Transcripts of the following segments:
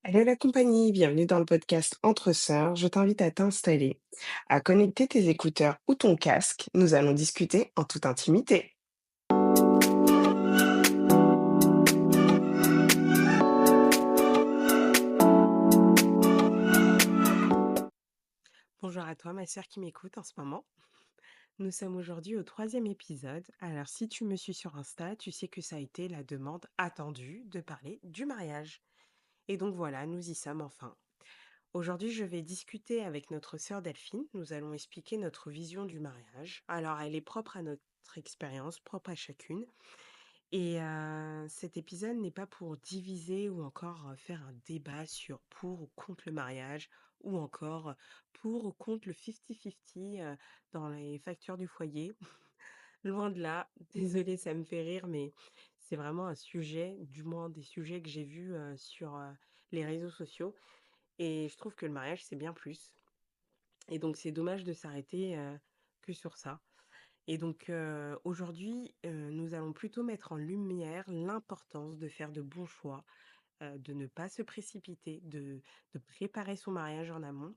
Hello la compagnie, bienvenue dans le podcast Entre Sœurs. Je t'invite à t'installer, à connecter tes écouteurs ou ton casque. Nous allons discuter en toute intimité. Bonjour à toi, ma sœur qui m'écoute en ce moment. Nous sommes aujourd'hui au troisième épisode. Alors, si tu me suis sur Insta, tu sais que ça a été la demande attendue de parler du mariage. Et donc voilà, nous y sommes enfin. Aujourd'hui, je vais discuter avec notre sœur Delphine. Nous allons expliquer notre vision du mariage. Alors, elle est propre à notre expérience, propre à chacune. Et cet épisode n'est pas pour diviser ou encore faire un débat sur pour ou contre le mariage ou encore pour ou contre le 50-50 dans les factures du foyer. Loin de là, désolée, ça me fait rire, mais c'est vraiment un sujet, du moins des sujets que j'ai vus sur les réseaux sociaux. Et je trouve que le mariage, c'est bien plus. Et donc, c'est dommage de s'arrêter que sur ça. Et donc, aujourd'hui, nous allons plutôt mettre en lumière l'importance de faire de bons choix, de ne pas se précipiter, de préparer son mariage en amont.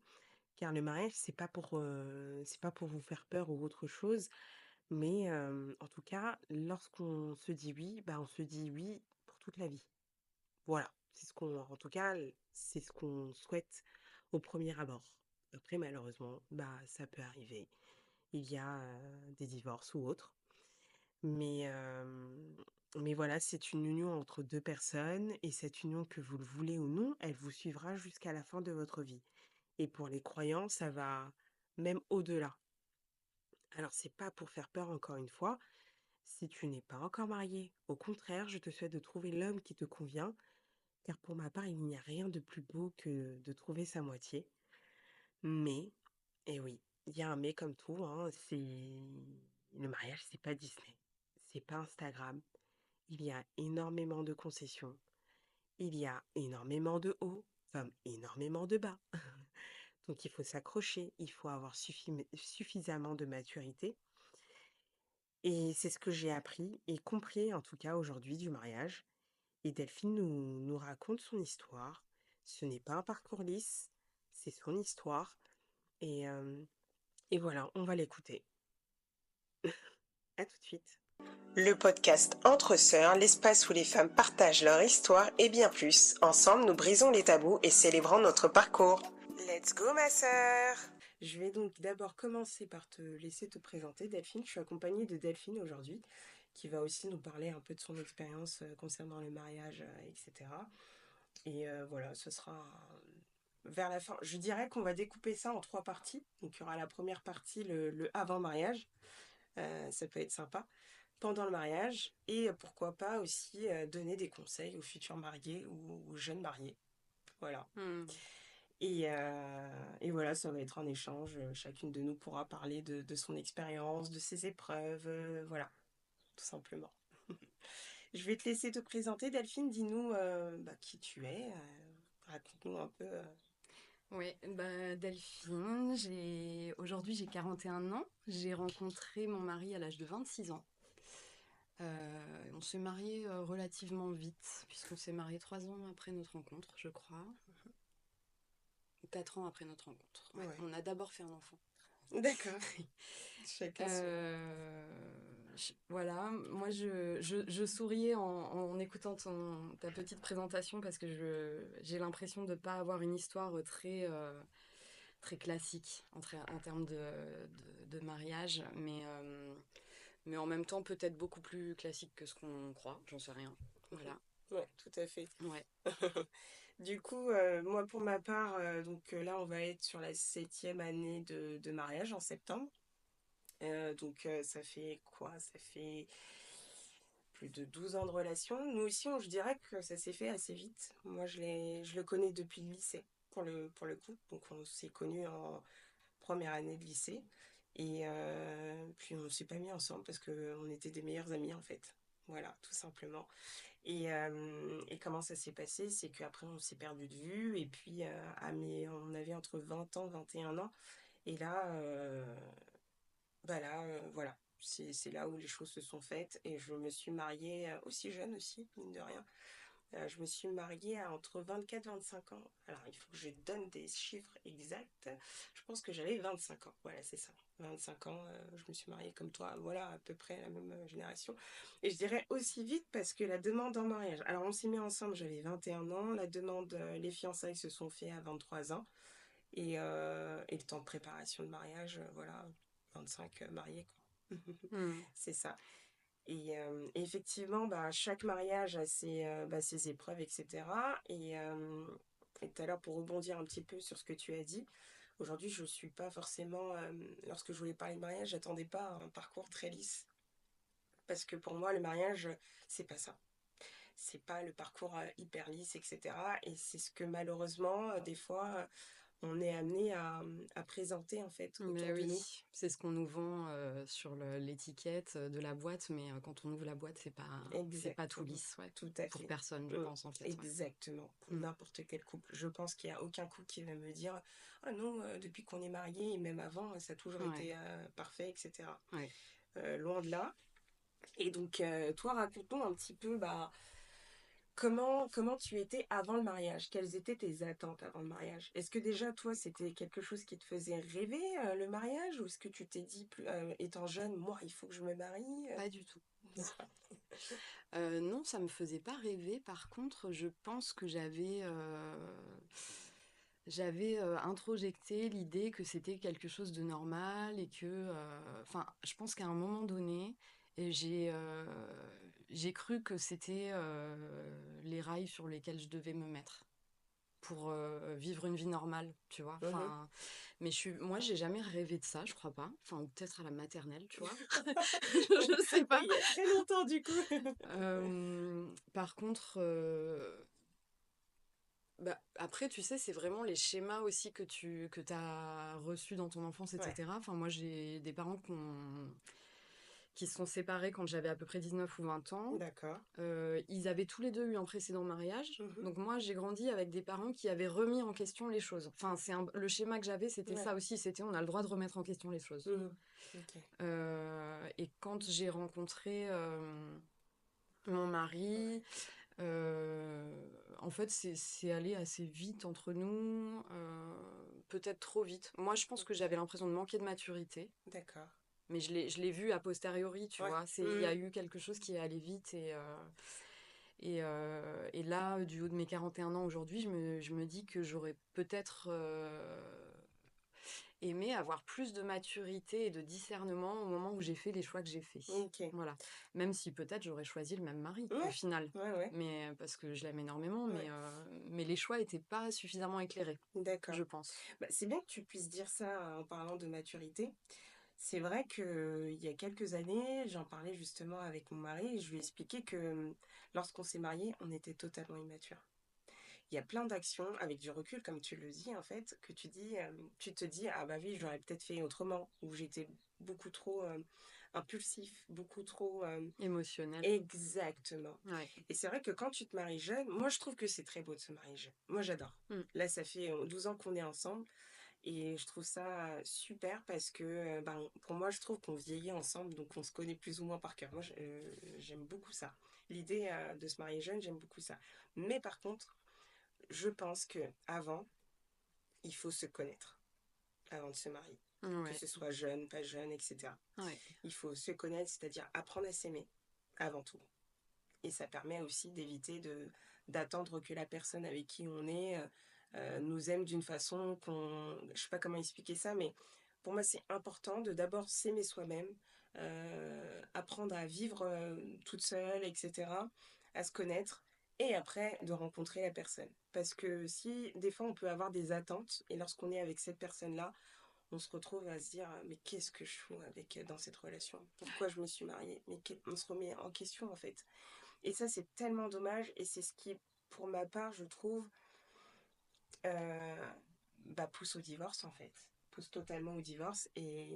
Car le mariage, c'est pas pour vous faire peur ou autre chose, mais en tout cas, lorsqu'on se dit oui, bah, on se dit oui pour toute la vie. Voilà, en tout cas, c'est ce qu'on souhaite au premier abord. Après, malheureusement, bah, ça peut arriver. Il y a des divorces ou autres. Mais, mais voilà, c'est une union entre 2 personnes et cette union, que vous le voulez ou non, elle vous suivra jusqu'à la fin de votre vie. Et pour les croyants, ça va même au-delà. Alors, c'est pas pour faire peur encore une fois. Si tu n'es pas encore marié, au contraire, je te souhaite de trouver l'homme qui te convient, car pour ma part, il n'y a rien de plus beau que de trouver sa moitié. Mais, et oui, il y a un mais comme tout, hein, le mariage, c'est pas Disney, c'est pas Instagram. Il y a énormément de concessions. Il y a énormément de hauts comme énormément de bas. Donc il faut s'accrocher, il faut avoir suffisamment de maturité. Et c'est ce que j'ai appris et compris en tout cas aujourd'hui du mariage. Et Delphine nous raconte son histoire. Ce n'est pas un parcours lisse, c'est son histoire. Et, euh, et voilà, on va l'écouter. À tout de suite. Le podcast Entre Sœurs, l'espace où les femmes partagent leur histoire et bien plus. Ensemble, nous brisons les tabous et célébrons notre parcours. Let's go, ma sœur! Je vais donc d'abord commencer par te laisser te présenter, Delphine. Je suis accompagnée de Delphine aujourd'hui, qui va aussi nous parler un peu de son expérience concernant le mariage, etc. Et voilà, ce sera vers la fin. Je dirais qu'on va découper ça en trois parties. Donc il y aura la première partie, le avant-mariage. Ça peut être sympa pendant le mariage et pourquoi pas aussi donner des conseils aux futurs mariés ou aux jeunes mariés. Voilà. Et voilà, ça va être un échange. Chacune de nous pourra parler de son expérience, de ses épreuves. Voilà, tout simplement. Je vais te laisser te présenter, Delphine. Dis-nous qui tu es. Raconte-nous un peu. Oui, bah Delphine, aujourd'hui j'ai 41 ans. J'ai rencontré mon mari à l'âge de 26 ans. On s'est marié relativement vite, puisqu'on s'est marié 3 ans après notre rencontre, je crois. 4 ans après notre rencontre. Ouais. Ouais. On a d'abord fait un enfant. D'accord. Chacun son. Voilà, moi je souriais en écoutant ta petite présentation parce que j'ai l'impression de ne pas avoir une histoire très classique en termes de mariage, mais en même temps peut-être beaucoup plus classique que ce qu'on croit, j'en sais rien. Voilà. Ouais, tout à fait. Ouais. Du coup, moi pour ma part, là on va être sur la septième année de mariage en septembre. Ça fait quoi? Ça fait plus de 12 ans de relation. Nous aussi, je dirais que ça s'est fait assez vite. Moi, je le connais depuis le lycée, pour le coup. Donc on s'est connus en première année de lycée. Et puis on s'est pas mis ensemble parce qu'on était des meilleurs amis en fait. Voilà, tout simplement. Et comment ça s'est passé? C'est qu'après on s'est perdu de vue. Et puis on avait entre 20 ans, 21 ans. Et là, voilà. C'est là où les choses se sont faites. Et je me suis mariée aussi jeune aussi, mine de rien. Je me suis mariée à entre 24 et 25 ans. Alors, il faut que je donne des chiffres exacts. Je pense que j'avais 25 ans. Voilà, c'est ça. 25 ans, je me suis mariée comme toi. Voilà, à peu près la même génération. Et je dirais aussi vite parce que la demande en mariage. Alors, on s'est mis ensemble, j'avais 21 ans. La demande, les fiançailles se sont faites à 23 ans. Et le temps de préparation de mariage, voilà, 25 mariés, quoi. Hmm. C'est ça. Et effectivement, bah, chaque mariage a ses épreuves, etc. Et tout à l'heure, pour rebondir un petit peu sur ce que tu as dit, aujourd'hui, je ne suis pas forcément, lorsque je voulais parler de mariage, j'attendais pas un parcours très lisse. Parce que pour moi, le mariage, c'est pas ça. C'est pas le parcours hyper lisse, etc. Et c'est ce que malheureusement, des fois, on est amené à présenter en fait Mais autour de oui, nous. c'est ce qu'on nous vend sur l'étiquette de la boîte, mais quand on ouvre la boîte, c'est pas tout Exactement, lisse, ouais. tout à Pour fait. personne, je Mm. pense, en fait, ouais. Exactement, pour Mm. n'importe quel couple. Je pense qu'il n'y a aucun couple qui va me dire ah non, depuis qu'on est mariés et même avant, ça a toujours Ouais, été parfait, etc. ouais. Loin de là. Et donc, toi, raconte-nous un petit peu comment tu étais avant le mariage. Quelles étaient tes attentes avant le mariage? Est-ce que déjà, toi, c'était quelque chose qui te faisait rêver, le mariage? Ou est-ce que tu t'es dit, étant jeune, moi, il faut que je me marie Pas du tout. N'est-ce pas? Non, ça me faisait pas rêver. Par contre, je pense que j'avais introjecté l'idée que c'était quelque chose de normal et que, enfin, je pense qu'à un moment donné, et j'ai cru que c'était les rails sur lesquels je devais me mettre pour vivre une vie normale, tu vois. Mhm. Enfin, mais moi, j'ai jamais rêvé de ça, je crois pas. Enfin, ou peut-être à la maternelle, tu vois. Je sais Oui, pas. il y a très longtemps, du coup. Par contre, bah, après, tu sais, c'est vraiment les schémas aussi que t'as reçus dans ton enfance, Ouais, etc. Enfin, moi, j'ai des parents qui se sont séparés quand j'avais à peu près 19 ou 20 ans. d'accord. Ils avaient tous les deux eu un précédent mariage. Mhm. Donc moi, j'ai grandi avec des parents qui avaient remis en question les choses. Enfin, le schéma que j'avais, c'était Ouais. ça aussi. C'était on a le droit de remettre en question les choses. Mhm. Ok. Et quand j'ai rencontré mon mari, en fait, c'est allé assez vite entre nous, peut-être trop vite. Moi, je pense que Ok. j'avais l'impression de manquer de maturité, D'accord. mais je l'ai vu a posteriori, tu Ouais. vois. Il y a Mhm. eu quelque chose qui est allé vite et là, du haut de mes 41 ans aujourd'hui, je me dis que j'aurais peut-être aimé avoir plus de maturité et de discernement au moment où j'ai fait les choix que j'ai faits. Ok. Voilà. Même si peut-être j'aurais choisi le même mari au Ouais. final. Ouais, ouais. Mais parce que je l'aime énormément, Ouais. mais les choix n'étaient pas suffisamment éclairés, D'accord. je pense. Bah, c'est bien que tu puisses dire ça en parlant de maturité. C'est vrai que il y a quelques années, j'en parlais justement avec mon mari et je lui expliquais que lorsqu'on s'est mariés, on était totalement immatures. Il y a plein d'actions avec du recul, comme tu le dis, en fait, que tu te dis, ah bah oui, j'aurais peut-être fait autrement, ou j'étais beaucoup trop impulsif, beaucoup trop Émotionnel. exactement. Ouais. Et c'est vrai que quand tu te maries jeune, moi je trouve que c'est très beau de se marier jeune. Moi j'adore. Mm. Là, ça fait 12 ans qu'on est ensemble et je trouve ça super parce que pour moi, je trouve qu'on vieillit ensemble, donc on se connaît plus ou moins par cœur. Moi, j'aime beaucoup ça. L'idée de se marier jeune, j'aime beaucoup ça. Mais par contre, je pense que avant, il faut se connaître avant de se marier. Que Ouais. ce soit jeune, pas jeune, etc. Ouais. Il faut se connaître, c'est-à-dire apprendre à s'aimer avant tout. Et ça permet aussi d'éviter d'attendre que la personne avec qui on est nous aime d'une façon qu'on... Je sais pas comment expliquer ça, mais pour moi, c'est important de d'abord s'aimer soi-même, apprendre à vivre toute seule, etc., à se connaître, et après de rencontrer la personne. Parce que si des fois on peut avoir des attentes, et lorsqu'on est avec cette personne-là, on se retrouve à se dire mais qu'est-ce que je fous avec dans cette relation? Pourquoi je me suis mariée? Mais on se remet en question en fait. Et ça c'est tellement dommage et c'est ce qui, pour ma part, je trouve, euh, pousse au divorce en fait. Pousse totalement au divorce et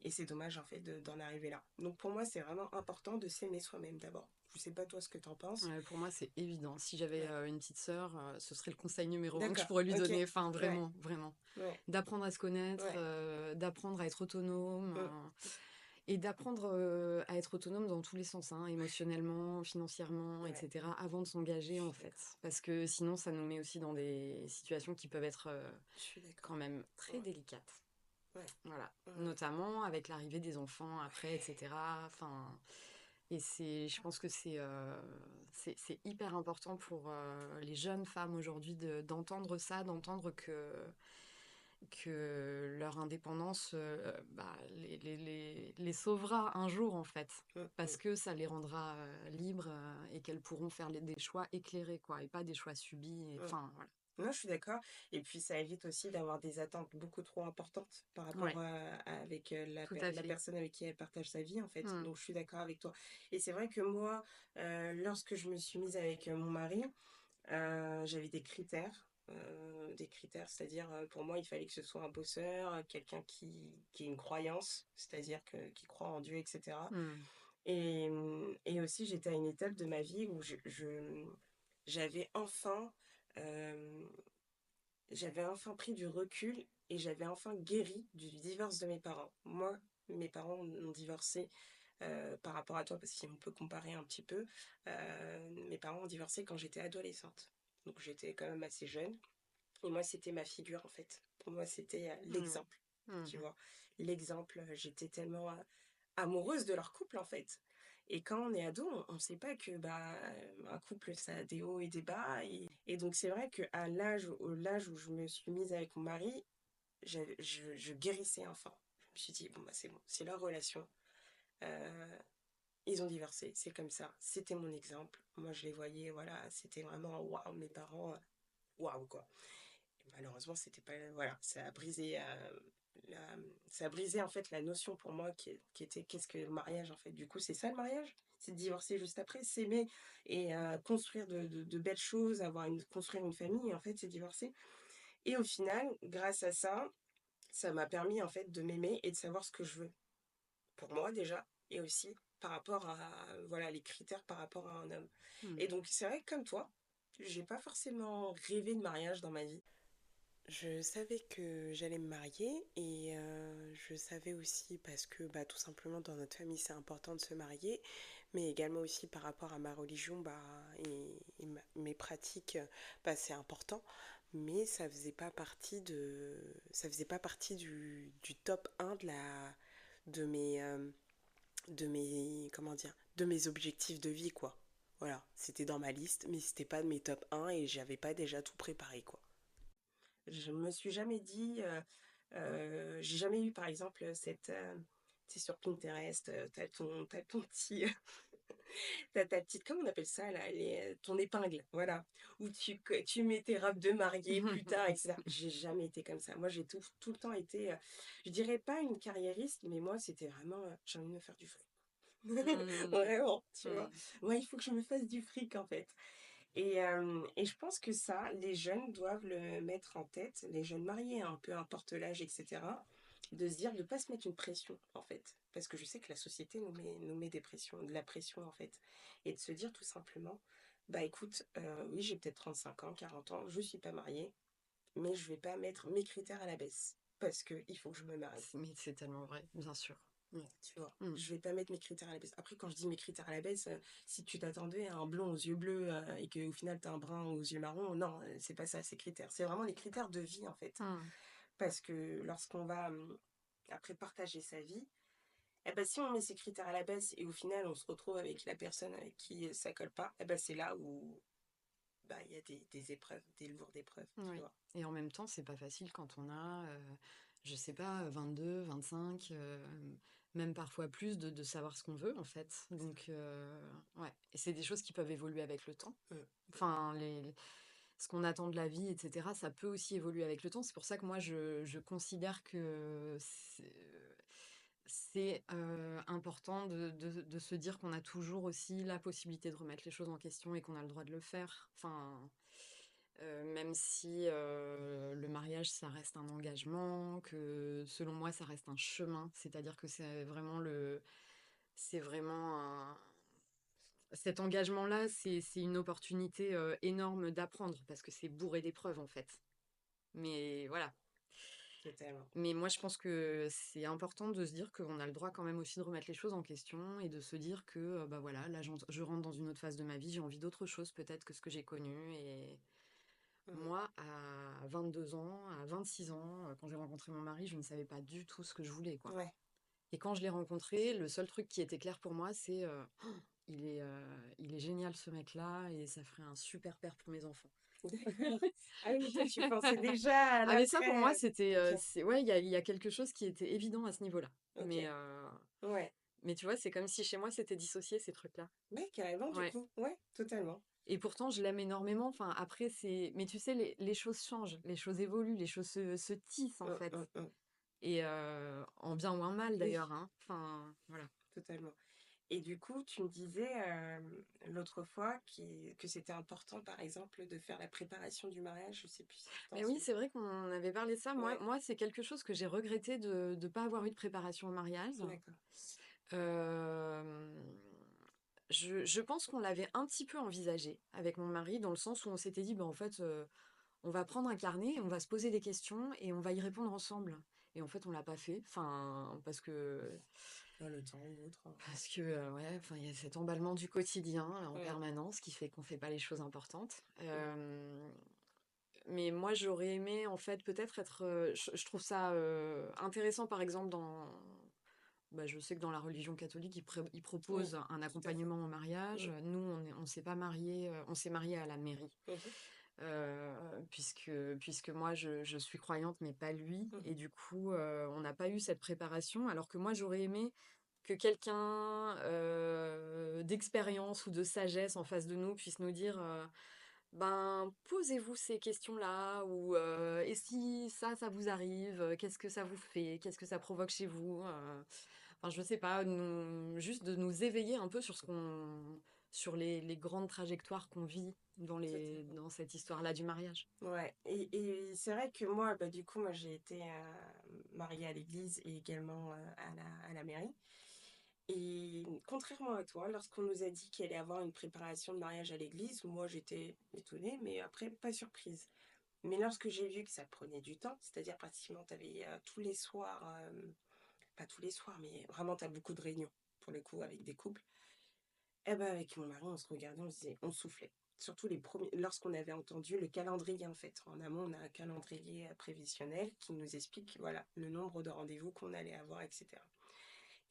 c'est dommage en fait d'en arriver là. Donc pour moi c'est vraiment important de s'aimer soi-même d'abord. Je sais pas toi ce que t'en penses. Ouais, pour moi, c'est évident. Si j'avais Ouais. une petite sœur, ce serait le conseil numéro un que je D'accord, pourrais lui ok. donner. Enfin, Ouais, vraiment, vraiment. ouais, D'apprendre à se connaître, ouais. d'apprendre à être autonome. Mm. Et d'apprendre, à être autonome dans tous les sens, hein, émotionnellement, financièrement et Ouais, cetera, avant de je s'engager, en suis fait. d'accord. Parce que sinon, ça nous met aussi dans des situations qui peuvent être, Je suis quand d'accord. même très Ouais, délicates. ouais, Voilà. ouais, ouais. Notamment avec l'arrivée des enfants après et Ouais. cetera. Enfin et je pense que c'est hyper important pour, les jeunes femmes aujourd'hui d'entendre ça, d'entendre que leur indépendance bah, les sauvera un jour en fait, Mm, parce mm. que ça les rendra libres et qu'elles pourront faire des choix éclairés quoi, et pas des choix subis. Mm. Enfin voilà. Non, je suis d'accord. Et puis, ça évite aussi d'avoir des attentes beaucoup trop importantes par rapport Ouais, avec tout à la fait. personne avec qui elle partage sa vie, en fait. Mm. Donc, je suis d'accord avec toi. Et c'est vrai que moi, lorsque je me suis mise avec mon mari, j'avais des critères, c'est-à-dire pour moi, il fallait que ce soit un bosseur, quelqu'un qui ait une croyance, c'est-à-dire qui croit en Dieu, etc. Mm. Et aussi, j'étais à une étape de ma vie où j'avais enfin, euh, j'avais enfin pris du recul et j'avais enfin guéri du divorce de mes parents. Moi, mes parents ont divorcé par rapport à toi, parce qu'on peut comparer un petit peu. Mes parents ont divorcé quand j'étais adolescente. Donc j'étais quand même assez jeune. Et moi, c'était ma figure, en fait. Pour moi, c'était Mm. l'exemple. Tu Mhm. vois, l'exemple, j'étais tellement amoureuse de leur couple, en fait. Et quand on est ado, on ne sait pas que bah, un couple, ça a des hauts et des bas. Et donc, c'est vrai qu'à l'âge où je me suis mise avec mon mari, je guérissais enfin. Je me suis dit, bon, bah, c'est bon, c'est leur relation. Euh, Ils ont divorcé, c'est comme ça. C'était mon exemple. Moi, je les voyais, voilà, c'était vraiment waouh, mes parents, waouh, quoi. Et malheureusement, c'était pas. Voilà, la- ça a brisé en fait la notion pour moi qui était qu'est-ce que le mariage en fait. Du coup, c'est ça le mariage? C'est de divorcer juste après, s'aimer et construire de belles choses, construire une famille, et en fait, c'est divorcer. Et au final, grâce à ça, ça m'a permis en fait de m'aimer et de savoir ce que je veux pour moi déjà, et aussi par rapport à voilà les critères par rapport à un homme. Mm. Et donc c'est vrai que comme toi, j'ai pas forcément rêvé de mariage dans ma vie. Je savais que j'allais me marier et je savais aussi parce que bah, tout simplement dans notre famille c'est important de se marier, mais également aussi par rapport à ma religion bah, mes pratiques, bah, c'est important, mais ça faisait pas partie du top un de mes, comment dire, de mes objectifs de vie quoi. Voilà, c'était dans ma liste, mais c'était pas de mes top un et j'avais pas déjà tout préparé quoi. Je me suis jamais dit, j'ai jamais eu par exemple tu sais, sur Pinterest, t'as ton petit, t'as ta petite, comment on appelle ça là, ton épingle, voilà, où tu mets tes robes de mariée plus tard, etc. J'ai jamais été comme ça. Moi, j'ai tout le temps été, je dirais pas une carriériste, mais moi, c'était vraiment, j'ai envie de me faire du fric. Mm. Vraiment, tu vois. Mm. Moi, il faut que je me fasse du fric en fait. Et je pense que ça, les jeunes doivent le mettre en tête, les jeunes mariés, hein, peu importe l'âge, etc., de se dire de ne pas se mettre une pression, en fait. Parce que je sais que la société nous met de la pression, en fait. Et de se dire tout simplement, bah écoute, oui, j'ai peut-être 35 ans, 40 ans, je ne suis pas mariée, mais je ne vais pas mettre mes critères à la baisse. Parce qu'il faut que je me marie. Mais c'est tellement vrai, bien sûr. Ouais. Tu vois, Mm. je vais pas mettre mes critères à la baisse. Après, quand je dis mes critères à la baisse, si tu t'attendais à un blond aux yeux bleus et qu'au final t'as un brun aux yeux marrons, non, c'est pas ça, ces critères. C'est vraiment les critères de vie en fait. Mm. Parce que lorsqu'on va après partager sa vie, eh ben, si on met ces critères à la baisse et au final on se retrouve avec la personne avec qui ça colle pas, eh ben, c'est là où bah, il y a des épreuves, des lourdes épreuves, tu Oui. vois. Et en même temps, c'est pas facile quand on a, je sais pas, 22, 25, même parfois plus, de savoir ce qu'on veut, en fait. Donc, ouais. Et c'est des choses qui peuvent évoluer avec le temps. Mm. Enfin, ce qu'on attend de la vie, etc., ça peut aussi évoluer avec le temps. C'est pour ça que moi, je considère que c'est important de se dire qu'on a toujours aussi la possibilité de remettre les choses en question et qu'on a le droit de le faire. Enfin, même si le mariage, ça reste un engagement, que selon moi, ça reste un chemin. C'est-à-dire que c'est vraiment cet engagement-là, c'est une opportunité énorme d'apprendre parce que c'est bourré d'épreuves en fait. Mais voilà. totalement. Mais moi, je pense que c'est important de se dire qu'on a le droit quand même aussi de remettre les choses en question et de se dire que, bah voilà, là, je rentre dans une autre phase de ma vie, j'ai envie d'autre chose peut-être que ce que j'ai connu. Et Mmh. moi, à 22 ans, à 26 ans, quand j'ai rencontré mon mari, je ne savais pas du tout ce que je voulais, quoi. Ouais. Et quand je l'ai rencontré, le seul truc qui était clair pour moi, c'est il est génial ce mec-là et ça ferait un super père pour mes enfants. D'accord. Ah oui, toi, tu pensais déjà à Ah mais ça pour moi l'après, c'était, OK, c'est ouais, il y a quelque chose qui était évident à ce niveau-là. OK. Ouais. Mais tu vois, c'est comme si chez moi c'était dissocié ces trucs-là. Ouais, carrément, du Ouais. coup. Ouais, totalement. Et pourtant je l'aime énormément, enfin après c'est mais tu sais les choses changent, les choses évoluent, les choses se tissent en fait Mmh. et en bien ou en mal Oui, d'ailleurs, hein. Enfin voilà. totalement. Et du coup, tu me disais, l'autre fois que c'était important, par exemple, de faire la préparation du mariage. Je sais plus si tu t'en Mais oui, souviens? c'est vrai qu'on avait parlé de ça. Moi Ouais, moi c'est quelque chose que j'ai regretté de pas avoir eu de préparation au mariage. d'accord. Hem je pense qu'on l'avait un petit peu envisagé avec mon mari, dans le sens où on s'était dit, bah, en fait, on va prendre un carnet, on va se poser des questions et on va y répondre ensemble. Et en fait, on l'a pas fait. Enfin, Dans le temps ou autre, hein. parce que ouais, enfin, il y a cet emballement du quotidien là, en Mmh, permanence qui fait qu'on fait pas les choses importantes. mmh, Mais moi, j'aurais aimé en fait peut-être être. Je trouve ça intéressant, par exemple, bah, je sais que dans la religion catholique, ils mmh, proposent un tout à fait. accompagnement au mariage. Mmh, Nous, on s'est pas mariés, on s'est mariés à la mairie. mmh Puisque moi, je suis croyante, mais pas lui. mh, Et du coup, on n'a pas eu cette préparation. Alors que moi, j'aurais aimé que quelqu'un d'expérience ou de sagesse en face de nous puisse nous dire, ben, posez-vous ces questions-là, ou et si ça vous arrive, qu'est-ce que ça vous fait, qu'est-ce que ça provoque chez vous, enfin, je sais pas, juste de nous éveiller un peu sur les grandes trajectoires qu'on vit totalement. dans cette histoire-là du mariage. Ouais, et c'est vrai que moi, bah, du coup, moi, j'ai été, mariée à l'église et également, à la mairie. Et contrairement à toi, lorsqu'on nous a dit qu'il allait y avoir une préparation de mariage à l'église, moi, j'étais étonnée, mais après, pas surprise. Mais lorsque j'ai vu que ça prenait du temps, c'est-à-dire pratiquement tu avais, tous les soirs, pas tous les soirs, mais vraiment tu as beaucoup de réunions, pour le coup, avec des couples. Et ben avec mon mari, on se regardait, on se disait on soufflait. Surtout les premiers lorsqu'on avait entendu le calendrier, en fait. En amont, on a un calendrier, prévisionnel qui nous explique, voilà, le nombre de rendez-vous qu'on allait avoir et cetera.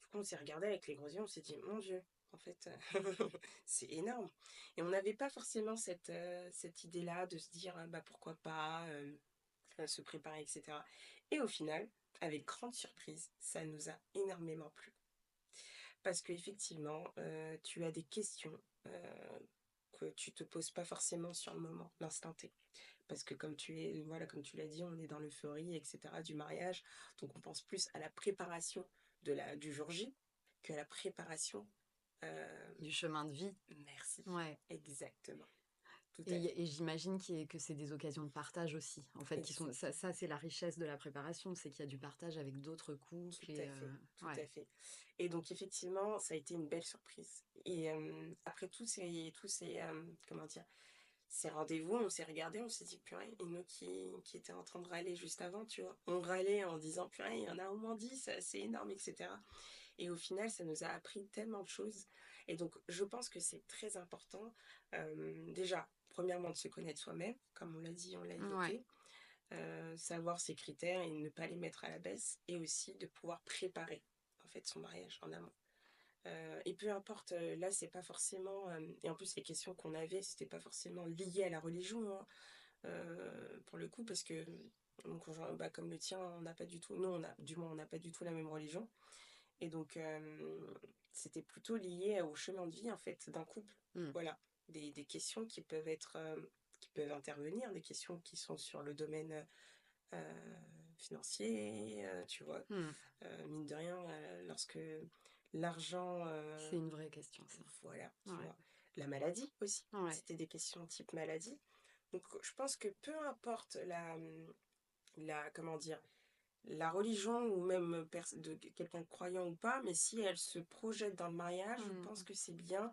Du coup, on s'est regardé avec les gros yeux, on s'est dit: «Mon Dieu, en fait, c'est énorme» et on n'avait pas forcément cette idée-là de se dire: «Bah, pourquoi pas, se préparer» et cetera et au final, avec grande surprise, ça nous a énormément plu. Parce qu'effectivement, tu as des questions, que tu te poses pas forcément sur le moment, l'instant T. Parce que comme tu es voilà, comme tu l'as dit, on est dans l'euphorie et cetera du mariage, donc on pense plus à la préparation du jour J qu'à la préparation, Du chemin de vie. merci, Ouais. exactement, tout à fait, Et j'imagine que c'est des occasions de partage aussi. En fait, qui sont ex ça, c'est la richesse de la préparation, c'est qu'il y a du partage avec d'autres tout couples à et fait, tout ouais. à fait et donc effectivement, ça a été une belle surprise et après comment dire? Ces rendez-vous, on s'est regardé, on s'est dit: «Purée» et nous qui étaient en train de râler juste avant, tu vois? On râlait en disant: «Purée, il y en a au moins 10, c'est énorme» et cetera et au final, ça nous a appris tellement de choses et donc je pense que c'est très important, déjà, premièrement, de se connaître soi-même, comme on l'a dit, on l'a Ouais. évoqué, savoir ses critères et ne pas les mettre à la baisse et aussi de pouvoir préparer, en fait, son mariage en amont. Et peu importe, là, c'est pas forcément, et en plus les questions qu'on avait, c'était pas forcément lié à la religion, hein, pour le coup parce que mon conjoint, bah, comme le tien, on n'a pas du tout nous, on a du moins, on n'a pas du tout la même religion et donc c'était plutôt lié au chemin de vie, en fait, d'un couple. Mmh. Voilà, des questions qui peuvent être, qui peuvent intervenir, des questions qui sont sur le domaine, financier, tu vois? Mmh. Mine de rien, lorsque l'argent, C'est une vraie question ça. voilà, tu Ouais. vois? La maladie aussi, Ouais. c'était des questions type maladie. Donc je pense que peu importe la comment dire? La religion ou même de quelqu'un de croyant ou pas, mais si elle se projette dans le mariage, je pense Mmh. que c'est bien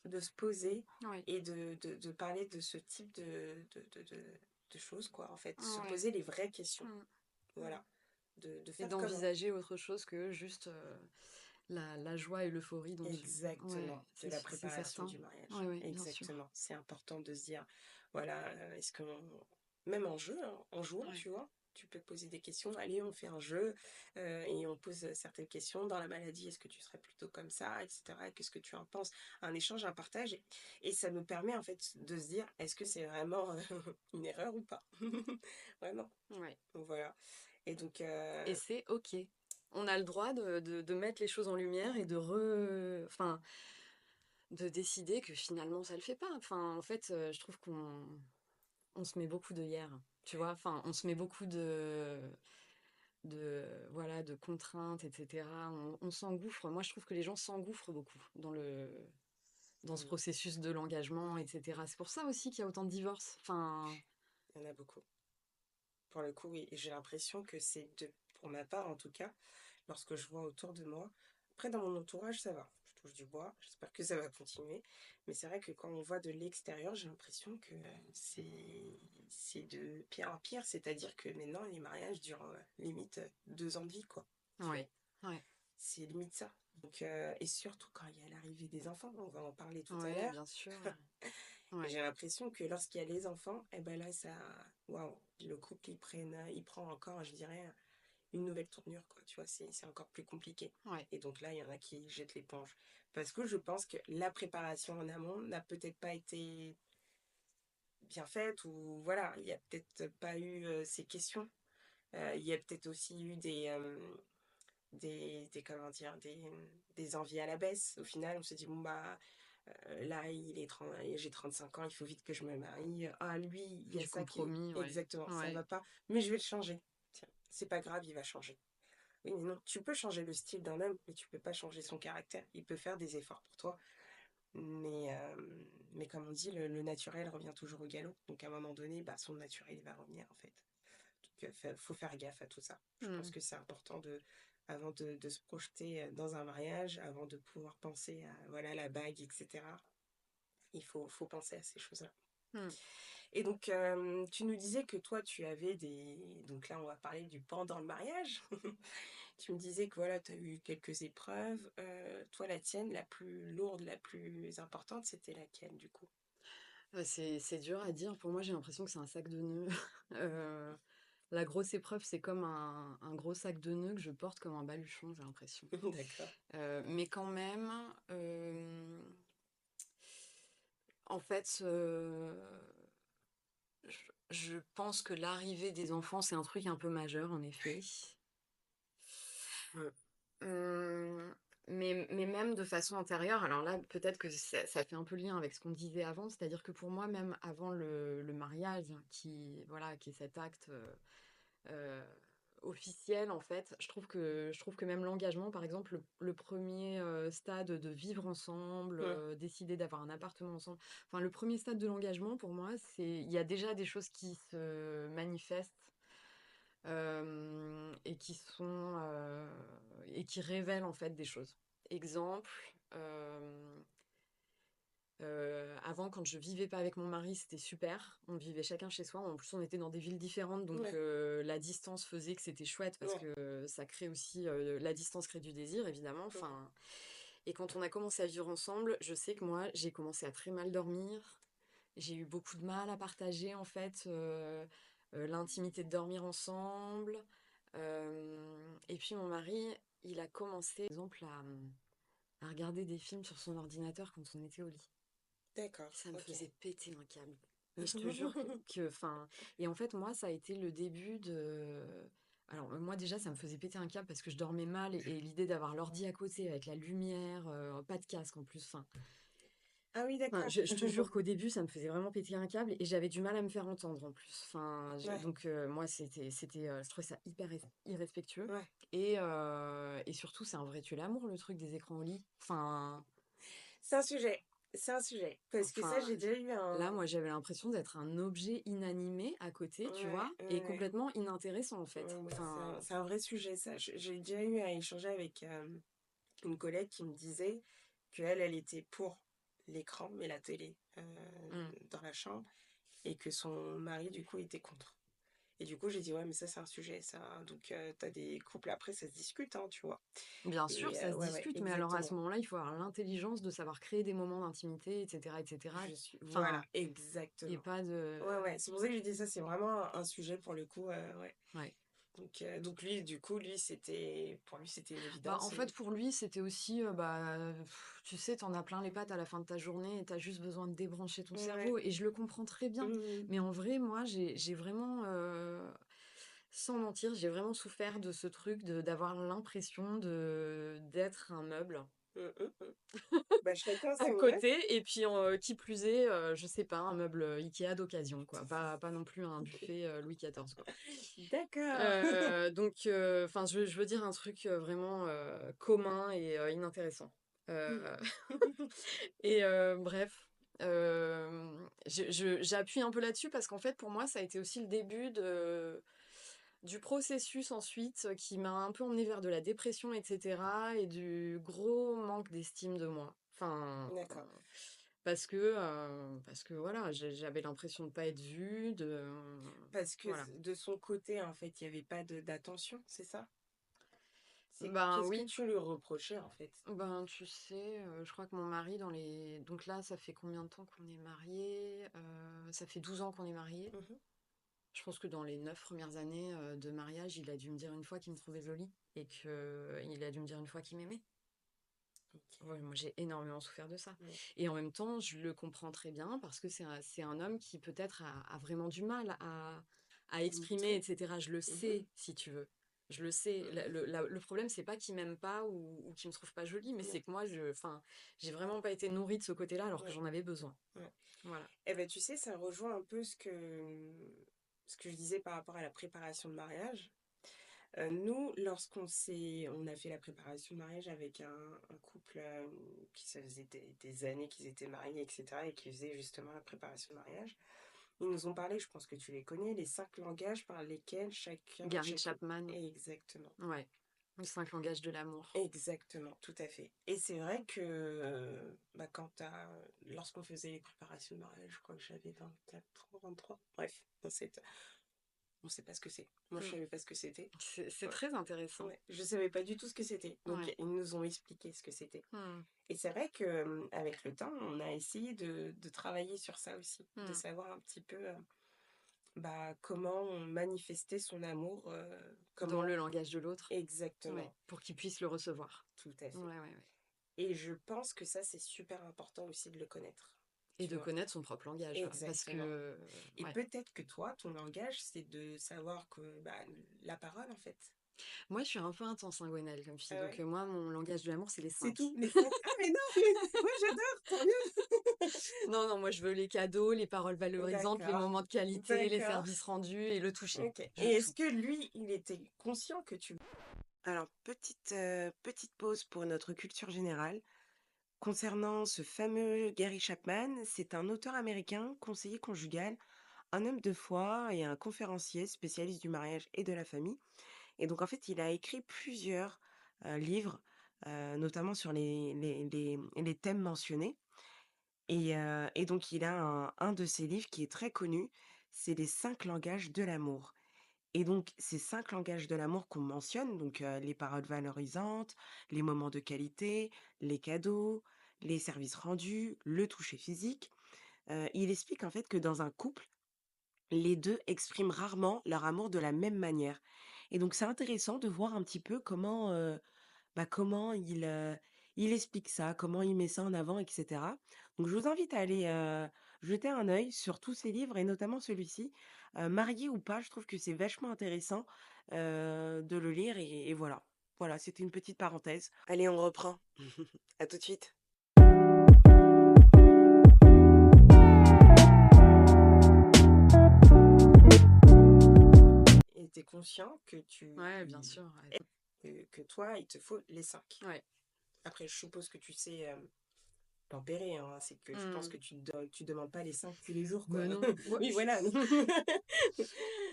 de se poser Ouais. et de parler de ce type de choses, quoi, en fait. Se Ouais. poser les vraies questions. Mmh. Ouais. voilà, de Et faire comme. d'envisager autre chose que juste la joie et l'euphorie dont tu... Ouais, Exactement, de la c'est préparation certain. du mariage. Oui, oui, bien sûr. Exactement. C'est important de se dire, voilà, est-ce que, même en jeu, hein, en jouant, Ouais. tu vois, tu peux te poser des questions. Allez, on fait un jeu et on pose certaines questions. Dans la maladie, est-ce que tu serais plutôt comme ça, etc. Qu'est-ce que tu en penses? Un échange, un partage. Et ça nous permet en fait de se dire, est-ce que c'est vraiment une erreur ou pas? Vraiment. Ouais. Donc voilà. Et donc, Et c'est OK. On a le droit de mettre les choses en lumière et enfin, de décider que finalement ça le fait pas. Enfin, en fait, je trouve qu'on se met beaucoup d'œillères, tu vois. Enfin, on se met beaucoup voilà, de contraintes, etc. On s'engouffre. Moi, je trouve que les gens s'engouffrent beaucoup dans ce oui, processus de l'engagement, etc. C'est pour ça aussi qu'il y a autant de divorces. Enfin, il y en a beaucoup. Pour le coup, oui, et j'ai l'impression que pour ma part en tout cas, lorsque je vois autour de moi, après dans mon entourage, ça va, je touche du bois, j'espère que ça va continuer, mais c'est vrai que quand on voit de l'extérieur, j'ai l'impression que c'est de pire en pire, c'est-à-dire que maintenant les mariages durent limite 2 ans de vie, quoi, tu vois, ouais, ouais, c'est limite ça. Donc, et surtout quand il y a l'arrivée des enfants, on va en parler tout à ouais, l'heure. bien sûr. Et Ouais, j'ai l'impression que lorsqu'il y a les enfants, et ben là, ça, waouh, le couple, il prend encore, je dirais, une nouvelle tournure, quoi. Tu vois, c'est encore plus compliqué. ouais, Et donc là, il y en a qui jettent l'éponge. Parce que je pense que la préparation en amont n'a peut-être pas été bien faite, ou voilà, il n'y a peut-être pas eu ces questions. Il y a peut-être aussi eu comment dire, des envies à la baisse. Au final, on se dit, bon, bah, là, j'ai 35 ans, il faut vite que je me marie. Ah, lui, il y a du ça qui est compromis, ouais, exactement, ça ouais. va pas, mais je vais le changer. Tiens, c'est pas grave, il va changer. Oui, mais non, tu peux changer le style d'un homme, mais tu peux pas changer son caractère. Il peut faire des efforts pour toi, mais comme on dit, le naturel revient toujours au galop. Donc à un moment donné, bah, son naturel, il va revenir en fait. Donc faut faire gaffe à tout ça. Je pense Hmm. que c'est important avant de se projeter dans un mariage, avant de pouvoir penser à voilà, la bague, etc. Il faut penser à ces choses-là. Hmm. Et donc, tu nous disais que toi, tu avais des... Donc là, on va parler du pendant le mariage. Tu me disais que voilà, tu as eu quelques épreuves. Toi, la tienne, la plus lourde, la plus importante, c'était laquelle, du coup? C'est dur à dire. Pour moi, j'ai l'impression que c'est un sac de nœuds. Euh, la grosse épreuve, c'est comme un gros sac de nœuds que je porte comme un baluchon, j'ai l'impression. D'accord. Mais quand même, euh, en fait, je pense que l'arrivée des enfants, c'est un truc un peu majeur, en effet. Mm. Hum, mais même de façon antérieure, alors là, peut-être que ça fait un peu lien avec ce qu'on disait avant, c'est-à-dire que pour moi, même avant le mariage, voilà, qui est cet acte euh, officiel, en fait, je trouve que même l'engagement, par exemple, le premier stade de vivre ensemble, Mm. décider d'avoir un appartement ensemble, enfin, le premier stade de l'engagement, pour moi, il y a déjà des choses qui se manifestent et et qui révèlent en fait des choses. Exemple, avant, quand je vivais pas avec mon mari, c'était super. On vivait chacun chez soi. En plus, on était dans des villes différentes, donc Ouais, la distance faisait que c'était chouette parce ouais. que ça crée aussi la distance crée du désir, évidemment. Mm. Enfin, et quand on a commencé à vivre ensemble, je sais que moi, j'ai commencé à très mal dormir. J'ai eu beaucoup de mal à partager en fait l'intimité de dormir ensemble. Et puis mon mari, il a commencé, par exemple, à regarder des films sur son ordinateur quand on était au lit. D'accord, Ça me ok. faisait péter un câble. Mais je te jure enfin, et en fait, moi, ça a été le début de. Alors, moi, déjà, ça me faisait péter un câble parce que je dormais mal et l'idée d'avoir l'ordi à côté avec la lumière, pas de casque en plus. Ah oui, Enfin, d'accord. je te jure qu'au début, ça me faisait vraiment péter un câble et j'avais du mal à me faire entendre en plus. Enfin, Ouais, donc, moi, je trouvais ça hyper irrespectueux. ouais. Et surtout, c'est un vrai tue-l'amour, le truc des écrans au lit. C'est un sujet. C'est un sujet. Parce que ça, Enfin, j'ai déjà eu là, un... moi, j'avais l'impression d'être un objet inanimé à côté, tu Ouais, vois, et ouais. complètement inintéressant, en fait. Ouais, ouais, Enfin, c'est un vrai sujet, ça. J'ai déjà eu à échanger avec une collègue qui me disait qu'elle, elle était pour l'écran, mais la télé hmm, dans la chambre, et que son mari, du coup, était contre. Et du coup, j'ai dit: «Ouais, mais ça, c'est un sujet, ça, hein». Donc tu des couples après, ça se discute, hein, tu vois? Bien sûr, Et ça se ouais, discute, mais alors à ce exactement. moment-là, il faut avoir l'intelligence de savoir créer des moments d'intimité, et cetera, et cetera. Voilà, Enfin, et exactement. pas de Ouais, ouais, c'est pour ça que je dis ça, c'est vraiment un sujet pour le coup, ouais. ouais. Donc lui, du coup, lui, c'était pour lui, c'était une Bah, en évidence fait, et pour lui, c'était aussi, tu sais, t'en as plein les pattes à la fin de ta journée et tu juste besoin de débrancher ton ouais. cerveau et je le comprends très bien. Mmh. Mais en vrai, moi, j'ai vraiment, sans mentir, j'ai vraiment souffert de ce truc d'avoir l'impression d'être un meuble Mmh, mmh mh. Bah, chacun à son ouais. côté et puis, qui plus est, je sais pas, un meuble, Ikea d'occasion, quoi. Pas non plus un buffet, Louis XIV, quoi. D'accord. Donc, enfin, je veux dire un truc, vraiment, commun et inintéressant. Heu Mmh. et bref, j'appuie un peu là-dessus parce qu'en fait, pour moi, ça a été aussi le début du processus ensuite, qui m'a un peu emmenée vers de la dépression et cetera et du gros manque d'estime de moi. Enfin, D'accord. parce que voilà, j'avais l'impression de pas être vue, Parce que voilà. de son côté, en fait, il y avait pas de d'attention, c'est ça? C'est Ben qu'est-ce que oui. tu lui reprochais, en fait? Ben, tu sais, je crois que mon mari donc là, ça fait combien de temps qu'on est mariés? Ça fait 12 ans qu'on est mariés. Mmh. Je pense que dans les 9 premières années, de mariage, il a dû me dire une fois qu'il me trouvait jolie et qu'il a dû me dire une fois qu'il m'aimait. OK. Ouais, moi, j'ai énormément souffert de ça Mmh. et en même temps, je le comprends très bien parce que c'est un homme qui peut-être a vraiment du mal à À exprimer montrer. et cetera. Je le Mmh. sais, si tu veux. Je le sais. Mmh. Le problème, c'est pas qu'il m'aime pas ou qu'il me trouve pas jolie, mais Ouais, c'est que moi, enfin, j'ai vraiment pas été nourrie de ce côté-là alors que ouais, j'en avais besoin. ouais. Voilà. Et ben tu sais, ça rejoint un peu ce que je disais par rapport à la préparation de mariage. Nous, on a fait la préparation de mariage avec un couple, qui ça faisait des années qu'ils étaient mariés et cetera et qui faisait justement la préparation de mariage. Ils nous ont parlé, je pense que tu les connais, les 5 langages par lesquels Gary chacune Chapman, exactement. ouais. Les 5 langages de l'amour. Exactement, tout à fait. Et c'est vrai que, bah, lorsqu'on faisait les préparations de mariage, je crois que j'avais 24 ans, 23, bref, on sait pas ce que c'est. Moi, je Mm. savais pas ce que c'était. C'est Ouais, très intéressant. ouais, je savais pas du tout ce que c'était. Donc, Ouais. ils nous ont expliqué ce que c'était. Mm. Et c'est vrai que, avec le temps, on a essayé de travailler sur ça aussi, de Mm. savoir un petit peu, bah, comment on manifestait son amour, Dans le comment langage de l'autre. Ouais. exactement, Pour qu'il puisse le recevoir. tout à Ouais, fait. ouais, ouais. Et je pense que ça, c'est super important aussi de le connaître, Et tu de vois? connaître son propre langage, parce Exactement. que Et ouais. peut-être que toi, ton langage, c'est de savoir que, bah, la parole, en fait. Moi, je suis un peu intense, hein, Gwenaëlle, comme fille, Ah donc ouais? moi, mon langage de l'amour, c'est les C'est 5. tout, les 5. Ah mais non, mais moi j'adore, tant mieux! Non, non, moi, je veux les cadeaux, les paroles valorisantes, les D'accord, moments de qualité, les d'accord. services rendus et le toucher. OK. Je veux Et est-ce tout. que lui, il était conscient que tu alors petite pause pour notre culture générale. Concernant ce fameux Gary Chapman, c'est un auteur américain, conseiller conjugal, un homme de foi et un conférencier spécialiste du mariage et de la famille. Et donc en fait, il a écrit plusieurs, livres, notamment sur les thèmes mentionnés et donc il a un de ses livres qui est très connu, c'est «Les 5 langages de l'amour». Et donc ces 5 langages de l'amour qu'on mentionne, donc les paroles valorisantes, les moments de qualité, les cadeaux, les services rendus, le toucher physique, il explique en fait que dans un couple, les 2 expriment rarement leur amour de la même manière. Et donc c'est intéressant de voir un petit peu comment il explique ça, comment il met ça en avant et cetera. Donc je vous invite à aller, jeter un œil sur tous ces livres et notamment celui-ci, «Marié ou pas», je trouve que c'est vachement intéressant, de le lire et voilà. Voilà, c'était une petite parenthèse. Allez, on reprend. À tout de suite. Et tu conscient que Ouais, bien sûr. Ouais. toi, il te faut les 5. Ouais. Après, je suppose que tu sais, tempérer, hein, c'est que je pense Mmh. que tu demandes pas les 5 tous les jours, quoi. Mais non, moi, Oui, voilà. non.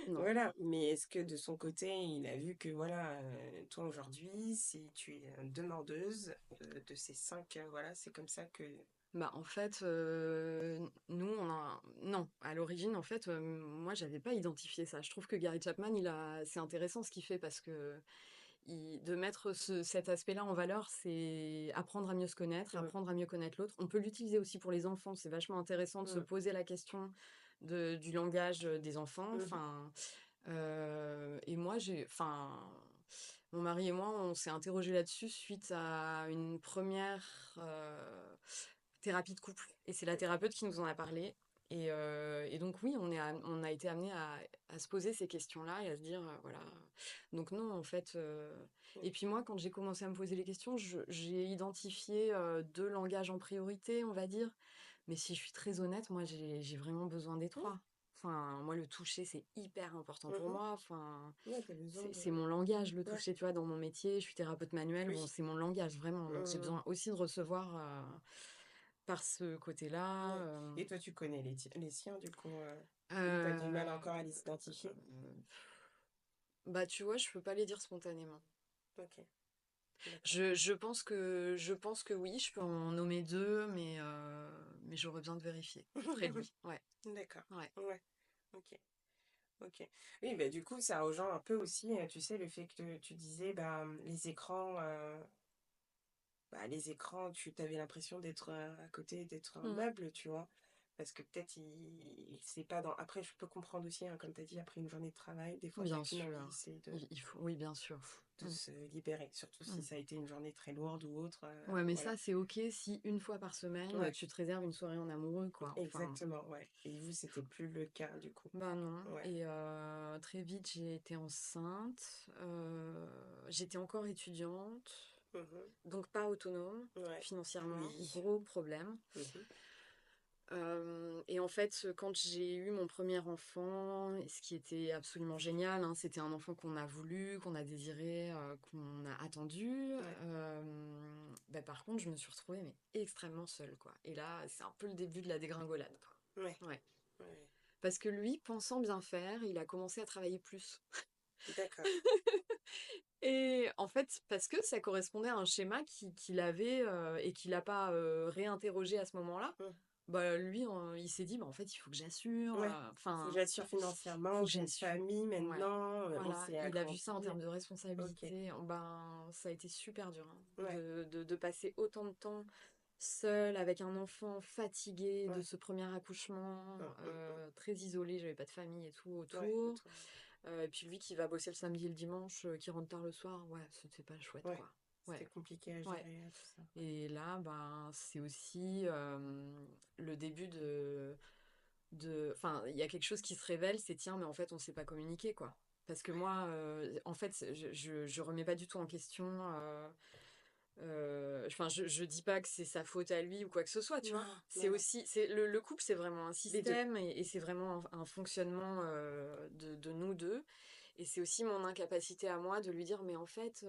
Voilà, mais est-ce que de son côté, il a vu que voilà, toi aujourd'hui, si tu es, demandeuse, de ces 5 voilà, c'est comme ça que Bah, en fait, nous, non, à l'origine, en fait, moi, j'avais pas identifié ça. Je trouve que Gary Chapman, c'est intéressant ce qu'il fait parce que de mettre cet aspect-là en valeur, c'est apprendre à mieux se connaître, Mmh, apprendre à mieux connaître l'autre. On peut l'utiliser aussi pour les enfants. C'est vachement intéressant de se mmh, poser la question du langage des enfants. mmh mh. Enfin, et moi, mon mari et moi, on s'est interrogés là-dessus suite à une première thérapie de couple. Et c'est la thérapeute qui nous en a parlé. Et donc oui, on a été amené à se poser ces questions-là et à se dire, voilà. Donc non, en fait. Et puis moi, quand j'ai commencé à me poser les questions, j'ai identifié deux langages en priorité, on va dire. Mais si je suis très honnête, moi, j'ai vraiment besoin des Mmh, trois. Enfin, moi, le toucher, c'est hyper important pour mmh. moi. Enfin, Ouais, tu besoin de c'est mon langage, le ouais, toucher, tu vois, dans mon métier. Je suis thérapeute manuelle. Bon, oui. c'est mon langage, vraiment. Donc, j'ai Mmh. besoin aussi de recevoir par ce côté-là. Ouais. Et toi, tu connais les siens, du coup, ou tu du mal Euh, encore à les identifier? Bah, tu vois, je peux pas les dire spontanément. OK, d'accord. Je pense que oui, je peux en nommer deux, mais j'aurais besoin de vérifier auprès de lui. Ouais, D'accord. ouais. Ouais, OK, OK. Oui, bah, du coup, ça rejoint un peu aussi, tu sais, le fait que tu disais, bah, les écrans, bah, les écrans, tu avais l'impression d'être, à côté, d'être un Mm. meuble, tu vois? Parce que peut-être c'est pas dans après je peux comprendre aussi, hein, comme tu as dit, après une journée de travail, des fois Bien chacune a sûr. envie, c'est Il faut, oui, bien sûr. de Mm, se libérer, surtout si mm. ça a été une journée très lourde ou autre, Ouais, mais voilà. ça, c'est ok si une fois par semaine, Ouais, tu te réserves une soirée en amoureux, quoi. Enfin, exactement, ouais. Et vous, c'était plus le cas, du coup? bah non. Ouais. Et très vite, j'ai été enceinte. J'étais encore étudiante, Mmh. donc pas autonome Ouais. financièrement. Oui. Gros problème. Mmh. Et en fait, quand j'ai eu mon premier enfant, ce qui était absolument génial, hein, c'était un enfant qu'on a voulu, qu'on a désiré, qu'on a attendu. Ouais. Bah, par contre, je me suis retrouvée mais extrêmement seule, quoi. Et là, c'est un peu le début de la dégringolade, Ouais. quoi. Ouais. Ouais. Parce que lui, pensant bien faire, il a commencé à travailler plus. D'accord. Et en fait, parce que ça correspondait à un schéma qu'il avait et qu'il n'a pas réinterrogé à ce moment-là. Mmh. Bah, lui, il s'est dit: «Bah, en fait, il faut que j'assure, Ouais. Faut que enfin, tu j'assure vois? Il financièrement, faut que j'ai une j'assure». famille Ouais, maintenant, on voilà, s'est il a vu ça en agrandi. termes de OK. responsabilité. Ben, ça a été super dur, hein, Ouais. de passer autant de temps seule avec un enfant fatigué de Ouais. ce premier accouchement, Mmh. très isolé, j'avais pas de famille et tout Ouais, autour. autour. Et puis lui qui va bosser le samedi et le dimanche, qui rentre tard le soir, ouais, c'était pas chouette, Ouais. quoi. Ouais, C'était compliqué à ouais. gérer, tout ça. Ouais. Et là, ben, c'est aussi le début enfin, il y a quelque chose qui se révèle, c'est tiens, mais en fait, on s'est pas communiqué, quoi. Parce que moi, en fait, je remets pas du tout en question. Enfin, je dis pas que c'est sa faute à lui ou quoi que ce soit, tu vois. Non, C'est non, non. aussi, le couple, c'est vraiment un Les 2. système et c'est vraiment un fonctionnement de nous deux. Et c'est aussi mon incapacité à moi de lui dire, mais en fait,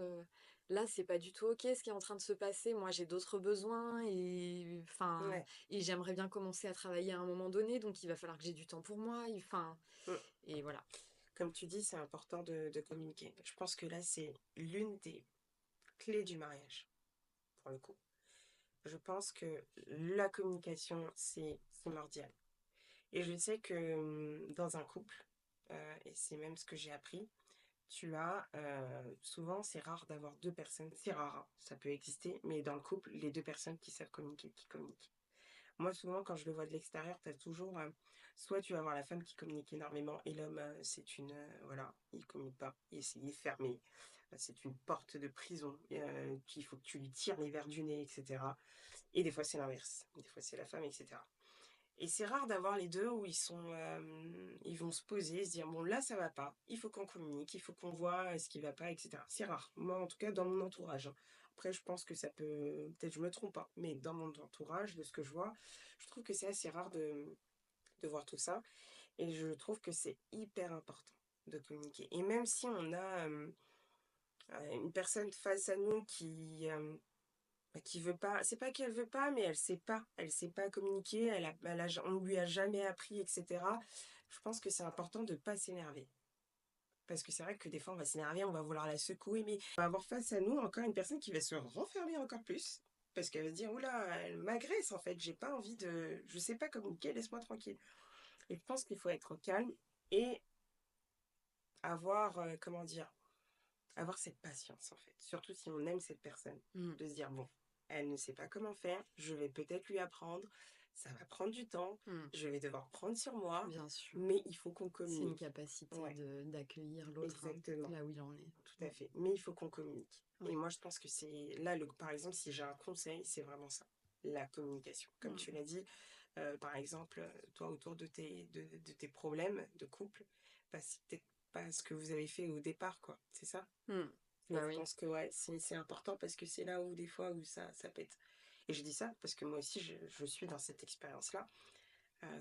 là, c'est pas du tout ok ce qui est en train de se passer. Moi, j'ai d'autres besoins et, enfin, Ouais. et j'aimerais bien commencer à travailler à un moment donné, donc il va falloir que j'ai du temps pour moi. Enfin, Mmh. et voilà. Comme tu dis, c'est important de communiquer. Je pense que là, c'est l'une des clés du mariage, pour le coup. Je pense que la communication, c'est primordial. Et je sais que dans un couple, et c'est même ce que j'ai appris, tu as souvent, c'est rare d'avoir deux personnes, c'est rare, hein, ça peut exister, mais dans le couple, les deux personnes qui savent communiquer, qui communiquent. Moi, souvent, quand je le vois de l'extérieur, tu as toujours, soit tu vas avoir la femme qui communique énormément et l'homme, c'est une, voilà, il communique pas, il est fermé. C'est une porte de prison qu'il faut que tu lui tires les verres du nez, etc. Et des fois, c'est l'inverse. Des fois, c'est la femme, etc. Et c'est rare d'avoir les deux où ils vont se poser, se dire bon là ça va pas, il faut qu'on communique, il faut qu'on voit ce qui va pas, etc. C'est rare. Moi en tout cas dans mon entourage, hein. Après je pense que ça peut, peut-être je me trompe pas, mais dans mon entourage de ce que je vois, je trouve que c'est assez rare de voir tout ça. Et je trouve que c'est hyper important de communiquer. Et même si on a une personne face à nous qui veut pas, c'est pas qu'elle veut pas, mais elle sait pas communiquer, on lui a jamais appris, etc. Je pense que c'est important de pas s'énerver. Parce que c'est vrai que des fois, on va s'énerver, on va vouloir la secouer, mais on va avoir face à nous encore une personne qui va se renfermer encore plus. parce qu'elle va se dire: «Ouh là, elle m'agresse en fait, j'ai pas envie de je sais pas communiquer, laisse-moi tranquille». Et je pense qu'il faut être calme et avoir, comment dire? Avoir cette patience en fait, surtout si on aime cette personne. Mmh. De se dire: «Bon, elle ne sait pas comment faire, je vais peut-être lui apprendre, ça va prendre du temps, Mmh. je vais devoir prendre sur moi, Bien sûr. mais il faut qu'on C'est une communique». capacité Ouais, de d'accueillir l'autre, hein, exactement, là où il en est. tout Mmh. à fait, mais il faut qu'on communique et Oui. moi je pense que c'est là le par exemple, si j'ai un conseil, c'est vraiment ça, la communication. Comme tu Mmh. l'as dit, par exemple, toi autour de tes problèmes de couple, bah, c'est peut-être pas ce que vous avez fait au départ quoi, c'est ça? Mmh. Et Bah je oui. pense que ouais, c'est important parce que c'est là où des fois où ça pète. Et je dis ça parce que moi aussi je suis dans cette expérience-là.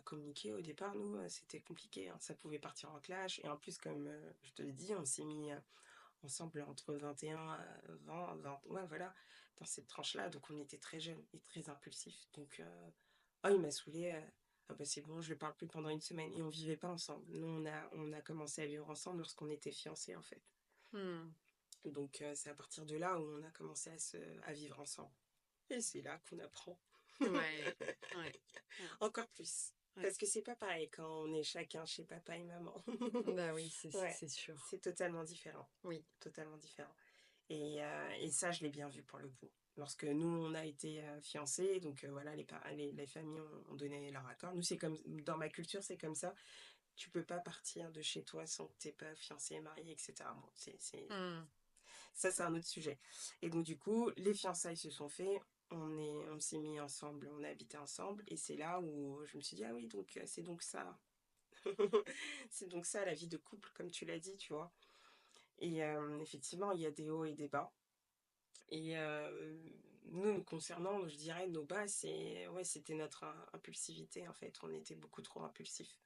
Communiquer au départ, nous, c'était compliqué, hein, ça pouvait partir en clash et en plus comme, je te l'ai dit, on s'est mis, ensemble entre 21, 20 ouais voilà, dans cette tranche-là, donc on était très jeunes et très impulsifs. Donc oh il m'a saoulée, ah bah, c'est bon, je lui parle plus pendant une semaine et on vivait pas ensemble. Nous on a commencé à vivre ensemble lorsqu'on était fiancés, en fait. Mmh. Donc c'est à partir de là où on a commencé à vivre ensemble et c'est là qu'on apprend Ouais. Ouais. Ouais. encore plus. Ouais. Parce que c'est pas pareil quand on est chacun chez papa et maman. Bah oui, c'est Ouais, c'est sûr. c'est totalement différent, Oui. totalement différent et ça, je l'ai bien vu pour le coup. Lorsque nous, on a été, fiancés, donc voilà, les familles ont donné leur accord. Nous, c'est comme dans ma culture, c'est comme ça. Tu peux pas partir de chez toi sans que tu pas fiancé, marié et cetera. Bon, c'est Mmh. ça, c'est un autre sujet. Et donc, du coup, les fiançailles se sont fait. On s'est mis ensemble, on a habité ensemble. Et c'est là où je me suis dit, ah oui, donc c'est donc ça. C'est donc ça la vie de couple, comme tu l'as dit, tu vois. Et effectivement, il y a des hauts et des bas. Et nous, nous concernant, je dirais, nos bas, ouais, c'était notre impulsivité, en fait. On était beaucoup trop impulsifs.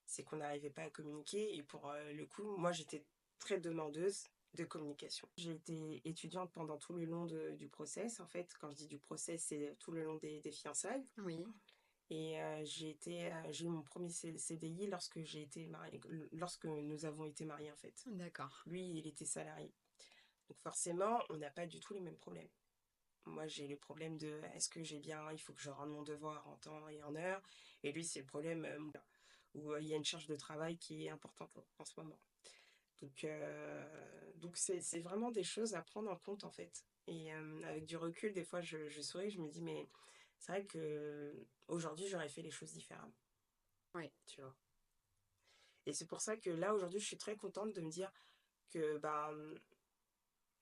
C'est qu'on n'arrivait pas à communiquer. Et pour le coup, moi, j'étais très demandeuse de communication. J'ai été étudiante pendant tout le long du process. En fait, quand je dis du process, c'est tout le long des fiançailles. Oui. Et j'ai eu mon premier CDI lorsque j'ai été mariée, lorsque nous avons été mariés, en fait. D'accord. Lui, il était salarié. Donc forcément, on n'a pas du tout les mêmes problèmes. Moi, j'ai le problème de est-ce que j'ai bien, il faut que je rende mon devoir en temps et en heure. Et lui, c'est le problème où il y a une charge de travail qui est importante en ce moment. Donc c'est vraiment des choses à prendre en compte, en fait. Et avec du recul, des fois, je souris, je me dis, mais c'est vrai que aujourd'hui, j'aurais fait les choses différemment, Oui. tu vois. Et c'est pour ça que là, aujourd'hui, je suis très contente de me dire que ben,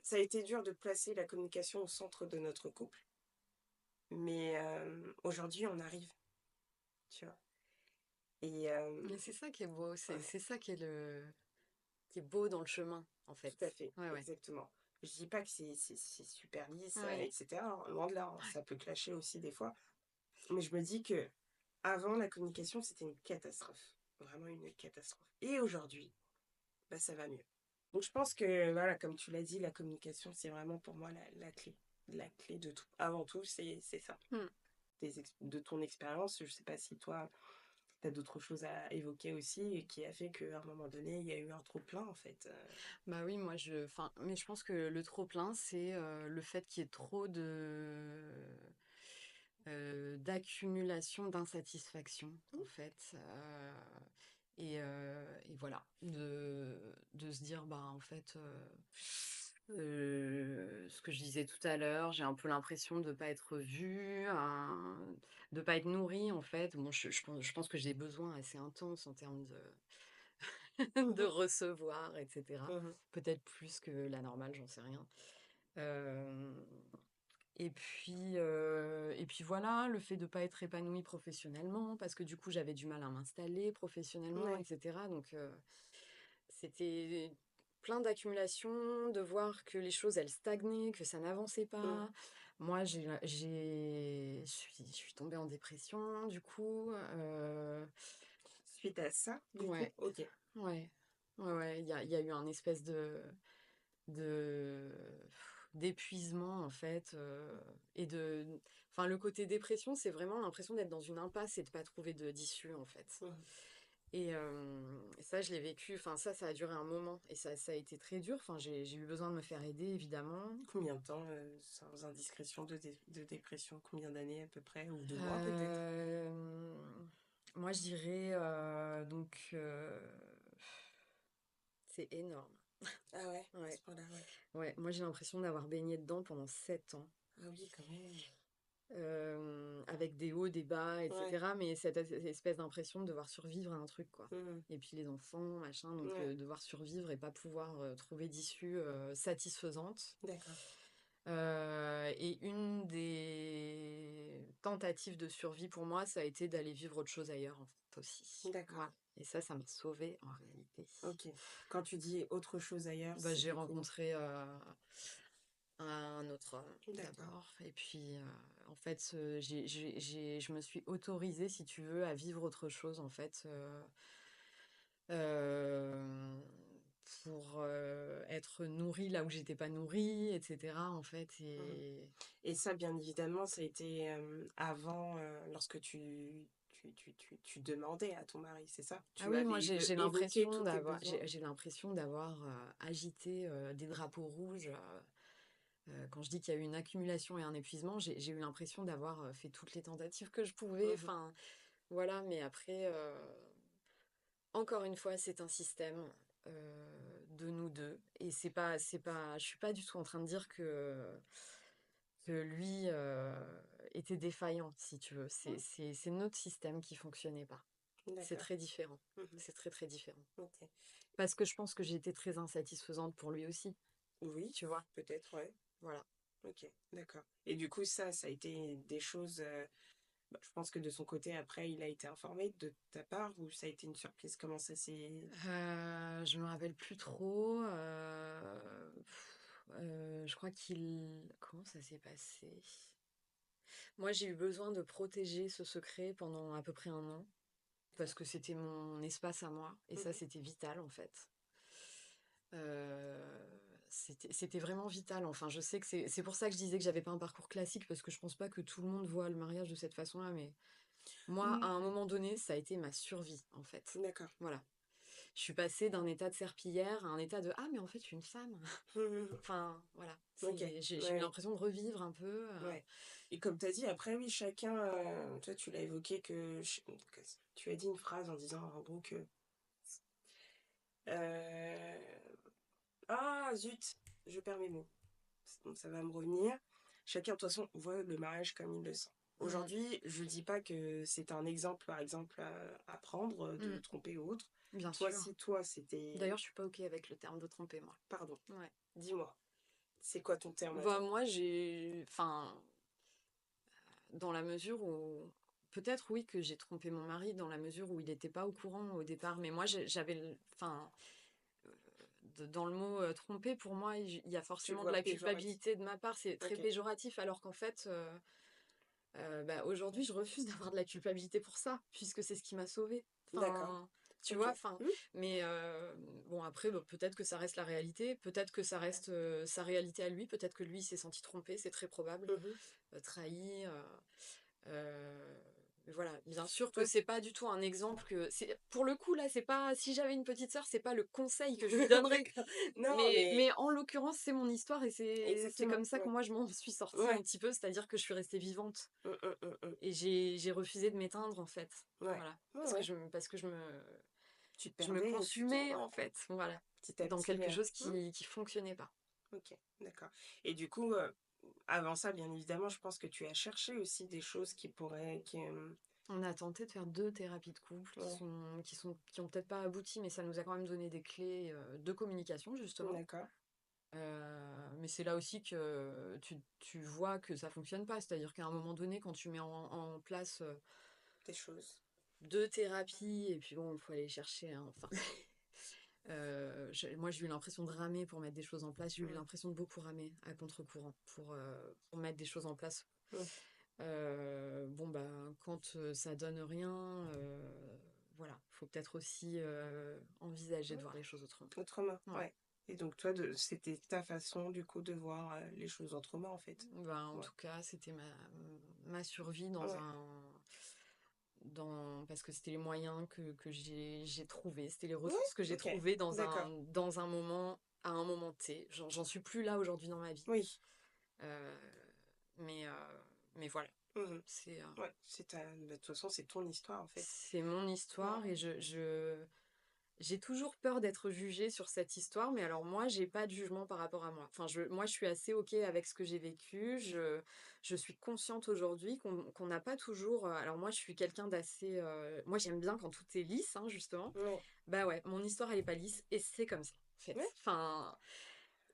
ça a été dur de placer la communication au centre de notre couple. Mais aujourd'hui, on arrive, tu vois. Et Mais c'est ça qui est beau, c'est ouais, c'est ça qui est beau dans le chemin, en fait. tout à fait, Ouais, ouais. exactement. Je dis pas que c'est super lisse, Oui. etc. Loin de là, hein, Ouais. ça peut clasher aussi des fois. Mais je me dis que avant la communication, c'était une catastrophe. Vraiment une catastrophe. Et aujourd'hui, bah, ça va mieux. Donc je pense que, voilà, comme tu l'as dit, la communication, c'est vraiment pour moi la clé. La clé de tout. Avant tout, c'est ça. Mmh. De ton expérience, je sais pas si toi, tu as d'autres choses à évoquer aussi et qui a fait qu'à un moment donné, il y a eu un trop plein, en fait. Bah oui, moi enfin, mais je pense que le trop plein, c'est le fait qu'il y ait trop d'accumulation d'insatisfaction, en fait. Et voilà, de se dire, bah en fait, ce que je disais tout à l'heure, j'ai un peu l'impression de pas être vue, de pas être nourrie, en fait. Bon, je pense que j'ai des besoins assez intenses en termes de Mhm, recevoir, etc. mhm, Peut-être plus que la normale, j'en sais rien. Euh, et puis voilà, le fait de pas être épanouie professionnellement, parce que du coup j'avais du mal à m'installer professionnellement, ouais, etc. Donc c'était plein d'accumulations, de voir que les choses elles stagnaient, que ça n'avançait mhm. pas. Moi je suis tombée en dépression, du coup. Suite à ça, du coup, Ouais, ok. ouais, ouais, ouais. Il y a eu un espèce de d'épuisement en fait, enfin le côté dépression, c'est vraiment l'impression d'être dans une impasse et de pas trouver d'issue en fait. Mhm, Et ça, je l'ai vécu, enfin ça a duré un moment et ça a été très dur. Enfin, j'ai eu besoin de me faire aider, évidemment. Combien de temps, sans indiscrétion, de dépression? Combien d'années à peu près? Ou de mois peut-être? Euh, Moi, je dirais, c'est énorme. Ah ouais, à ce Ouais, point-là, ouais. ouais. Moi, j'ai l'impression d'avoir baigné dedans pendant 7 ans. Ah oui, quand même. Avec des hauts, des bas, Ouais. etc. Mais cette espèce d'impression de devoir survivre à un truc, quoi. Mhm. Et puis les enfants, machin, donc Ouais, devoir survivre et pas pouvoir trouver d'issue satisfaisante. d'accord. Et une des tentatives de survie pour moi, ça a été d'aller vivre autre chose ailleurs, en fait, aussi. D'accord. Voilà. Et ça m'a sauvée en réalité. Ok. Quand tu dis autre chose ailleurs, Bah, c'est j'ai du coup. rencontré un autre homme D'accord. d'abord. Et puis, en fait, je me suis autorisée, si tu veux, à vivre autre chose, en fait, euh, pour être nourrie là où j'étais pas nourrie, etc. En fait, Mhm. et Et ça, bien évidemment, ça a été avant, lorsque tu demandais à ton mari, c'est ça? ah Tu oui, moi avais j'ai évoqué l'impression tous tes d'avoir, besoins? j'ai l'impression d'avoir agité des drapeaux rouges. Quand je dis qu'il y a eu une accumulation et un épuisement, j'ai eu l'impression d'avoir fait toutes les tentatives que je pouvais. Mhm. Enfin, voilà, mais après, encore une fois, c'est un système de nous deux. Et je suis pas du tout en train de dire que lui était défaillant, si tu veux. Ouais, C'est notre système qui fonctionnait pas. C'est d'accord. très différent. Mhm. C'est très, très différent. Ok. Parce que je pense que j'ai été très insatisfaisante pour lui aussi, Oui, tu vois. peut-être, ouais. Voilà. Ok, d'accord. Et du coup, ça a été des choses. Bah, je pense que de son côté, après, il a été informé de ta part ou ça a été une surprise? Comment ça s'est. Je me rappelle plus trop. Je crois qu'il... Comment ça s'est passé? Moi, j'ai eu besoin de protéger ce secret pendant à peu près un an, parce que c'était mon espace à moi, et ça, Mhm. c'était vital, en fait. Euh, C'était vraiment vital. Enfin, je sais que c'est pour ça que je disais que j'avais pas un parcours classique, parce que je pense pas que tout le monde voit le mariage de cette façon-là, mais moi, à un Ouais, moment donné, ça a été ma survie, en fait. d'accord. Voilà. Je suis passée d'un état de serpillière à un état de ah, mais en fait, je suis une femme. Mhm. Enfin, voilà. Ok, J'ai eu ouais, l'impression de revivre un peu. ouais. Et comme tu as dit, après, oui, chacun. Toi, tu l'as évoqué que tu as dit une phrase en disant en gros que. euh, Ah, zut, je perds mes mots. Donc, ça va me revenir. Chacun, de toute façon, voit le mariage comme il le sent. Mm, Aujourd'hui, je dis pas que c'est un exemple, par exemple, à prendre, de mm, tromper ou autre. bien Toi, sûr. si toi, c'était. D'ailleurs, je suis pas OK avec le terme de tromper, moi. Pardon, Ouais. dis-moi, c'est quoi ton terme à Bah, toi? moi, enfin, dans la mesure où... Peut-être, oui, que j'ai trompé mon mari dans la mesure où il n'était pas au courant au départ. Mais moi, j'avais... Enfin, dans le mot tromper, pour moi, il y a Tu le forcément de vois la péjoratif. culpabilité de ma part. C'est très Ok, péjoratif, alors qu'en fait... bah, aujourd'hui, je refuse d'avoir de la culpabilité pour ça, puisque c'est ce qui m'a sauvée. d'accord. Enfin, tu Ok. vois, enfin, Hmm. mais bon, après, bah, peut-être que ça reste la réalité, peut-être que ça reste sa réalité à lui, peut-être que lui il s'est senti trompé, c'est très probable, Mhm. trahi. Euh, mais voilà, bien sûr que Toi, c'est pas du tout un exemple que c'est pour le coup là, c'est pas si j'avais une petite sœur, c'est pas le conseil que je lui donnerais. d'accord. Non, mais Mais en l'occurrence, c'est mon histoire et c'est exactement. comme ça que Ouais. moi je m'en suis sortie un Ouais. petit peu, c'est-à-dire que je suis restée vivante. Mm. Et j'ai refusé de m'éteindre, en fait. Ouais. Voilà. Ouais, ouais. Parce que Tu te je me perdais et tu te. consumais, Ouais. en fait. Voilà. Petit à Dans petit. quelque chose Hmm. qui fonctionnait pas. Ok, d'accord. Et du coup, avant ça, bien évidemment, je pense que tu as cherché aussi des choses qui pourraient. On a tenté de faire 2 thérapies de couple Ouais, qui ont peut-être pas abouti, mais ça nous a quand même donné des clés de communication, justement. d'accord. Mais c'est là aussi que tu vois que ça fonctionne pas. C'est-à-dire qu'à un moment donné, quand tu mets en place Des choses. 2 thérapies, et puis bon, il faut aller chercher, hein, enfin, moi, j'ai eu l'impression de ramer pour mettre des choses en place. J'ai eu Hmm. l'impression de beaucoup ramer à contre-courant pour mettre des choses en place. Hmm. Bon, bah, quand ça donne rien, voilà, faut peut-être aussi envisager de Hmm. voir les choses autrement. Autrement, Ouais. ouais. Et donc, toi, c'était ta façon, du coup, de voir les choses autrement, en fait. Ben, en Ouais. tout cas, c'était ma survie Ouais. parce que c'était les moyens que j'ai trouvés, c'était les Ouais, ressources que j'ai ok, trouvées d'accord. dans un moment, à un moment T. J'en suis plus là aujourd'hui dans ma vie. Oui. Euh, mais, euh, mais voilà, Mhm. c'est Ouais, de toute façon, c'est ton histoire, en fait. c'est mon histoire Ouais. et j'ai toujours peur d'être jugée sur cette histoire, mais alors moi, j'ai pas de jugement par rapport à moi. Enfin, moi, je suis assez OK avec ce que j'ai vécu. Je suis consciente aujourd'hui qu'on n'a pas toujours. Alors moi, je suis quelqu'un d'assez. Moi, j'aime bien quand tout est lisse, hein, justement. Ouais. Bah ouais, mon histoire, elle est pas lisse et c'est comme ça, en fait. Ouais. Enfin,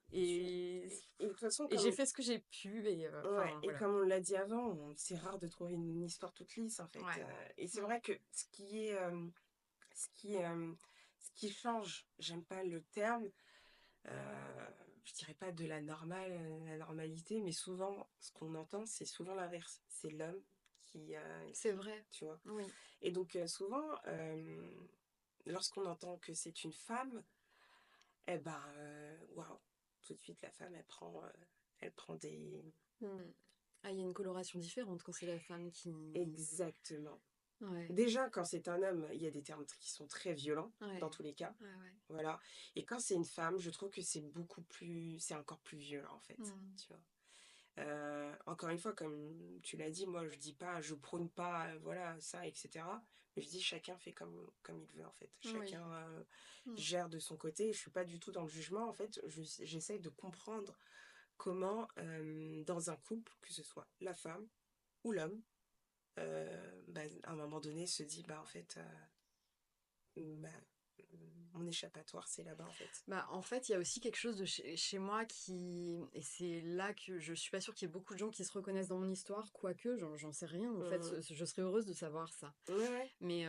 Tu- et, et de toute façon, et j'ai fait ce que j'ai pu et ouais, enfin, et voilà. comme on l'a dit avant, c'est rare de trouver une histoire toute lisse, en fait. Ouais. Et c'est Mm. vrai que ce qui, euh, ce qui change, j'aime pas le terme, je dirais pas de la normalité, mais souvent, ce qu'on entend, c'est souvent l'inverse. C'est l'homme C'est vrai. tu vois. Oui. Et donc, souvent, lorsqu'on entend que c'est une femme, eh ben, waouh, tout de suite, la femme, elle prend des... Mm. Ah, il y a une coloration différente quand c'est la femme qui. Exactement. Ouais. Déjà, quand c'est un homme, il y a des termes qui sont très violents, dans Ouais. tous les cas. Ouais, ouais. Voilà. Et quand c'est une femme, je trouve que c'est encore plus violent, en fait. Mm. Tu vois. Encore une fois, comme tu l'as dit, moi, je dis pas, je prône pas, voilà, ça, etc. Mais je dis, chacun fait comme il veut, en fait. Oui. Chacun Mm. gère de son côté. Je suis pas du tout dans le jugement, en fait. J'essaye de comprendre comment, dans un couple, que ce soit la femme ou l'homme, bah, à un moment donné, se dit, bah, en fait, bah, mon échappatoire, c'est là-bas, en fait. Bah, en fait, il y a aussi quelque chose de chez moi qui. Et c'est là que je suis pas sûre qu'il y ait beaucoup de gens qui se reconnaissent dans mon histoire, quoique, j'en sais rien. En fait, Mhm. je serais heureuse de savoir ça. Ouais, ouais. Mais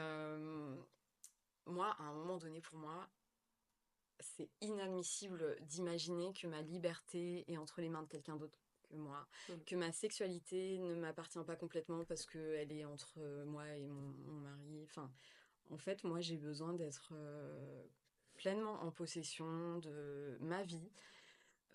moi, à un moment donné, pour moi, c'est inadmissible d'imaginer que ma liberté est entre les mains de quelqu'un d'autre que moi, Mhm. que ma sexualité ne m'appartient pas complètement parce qu'elle est entre moi et mon mari. Enfin, en fait, moi, j'ai besoin d'être pleinement en possession de ma vie,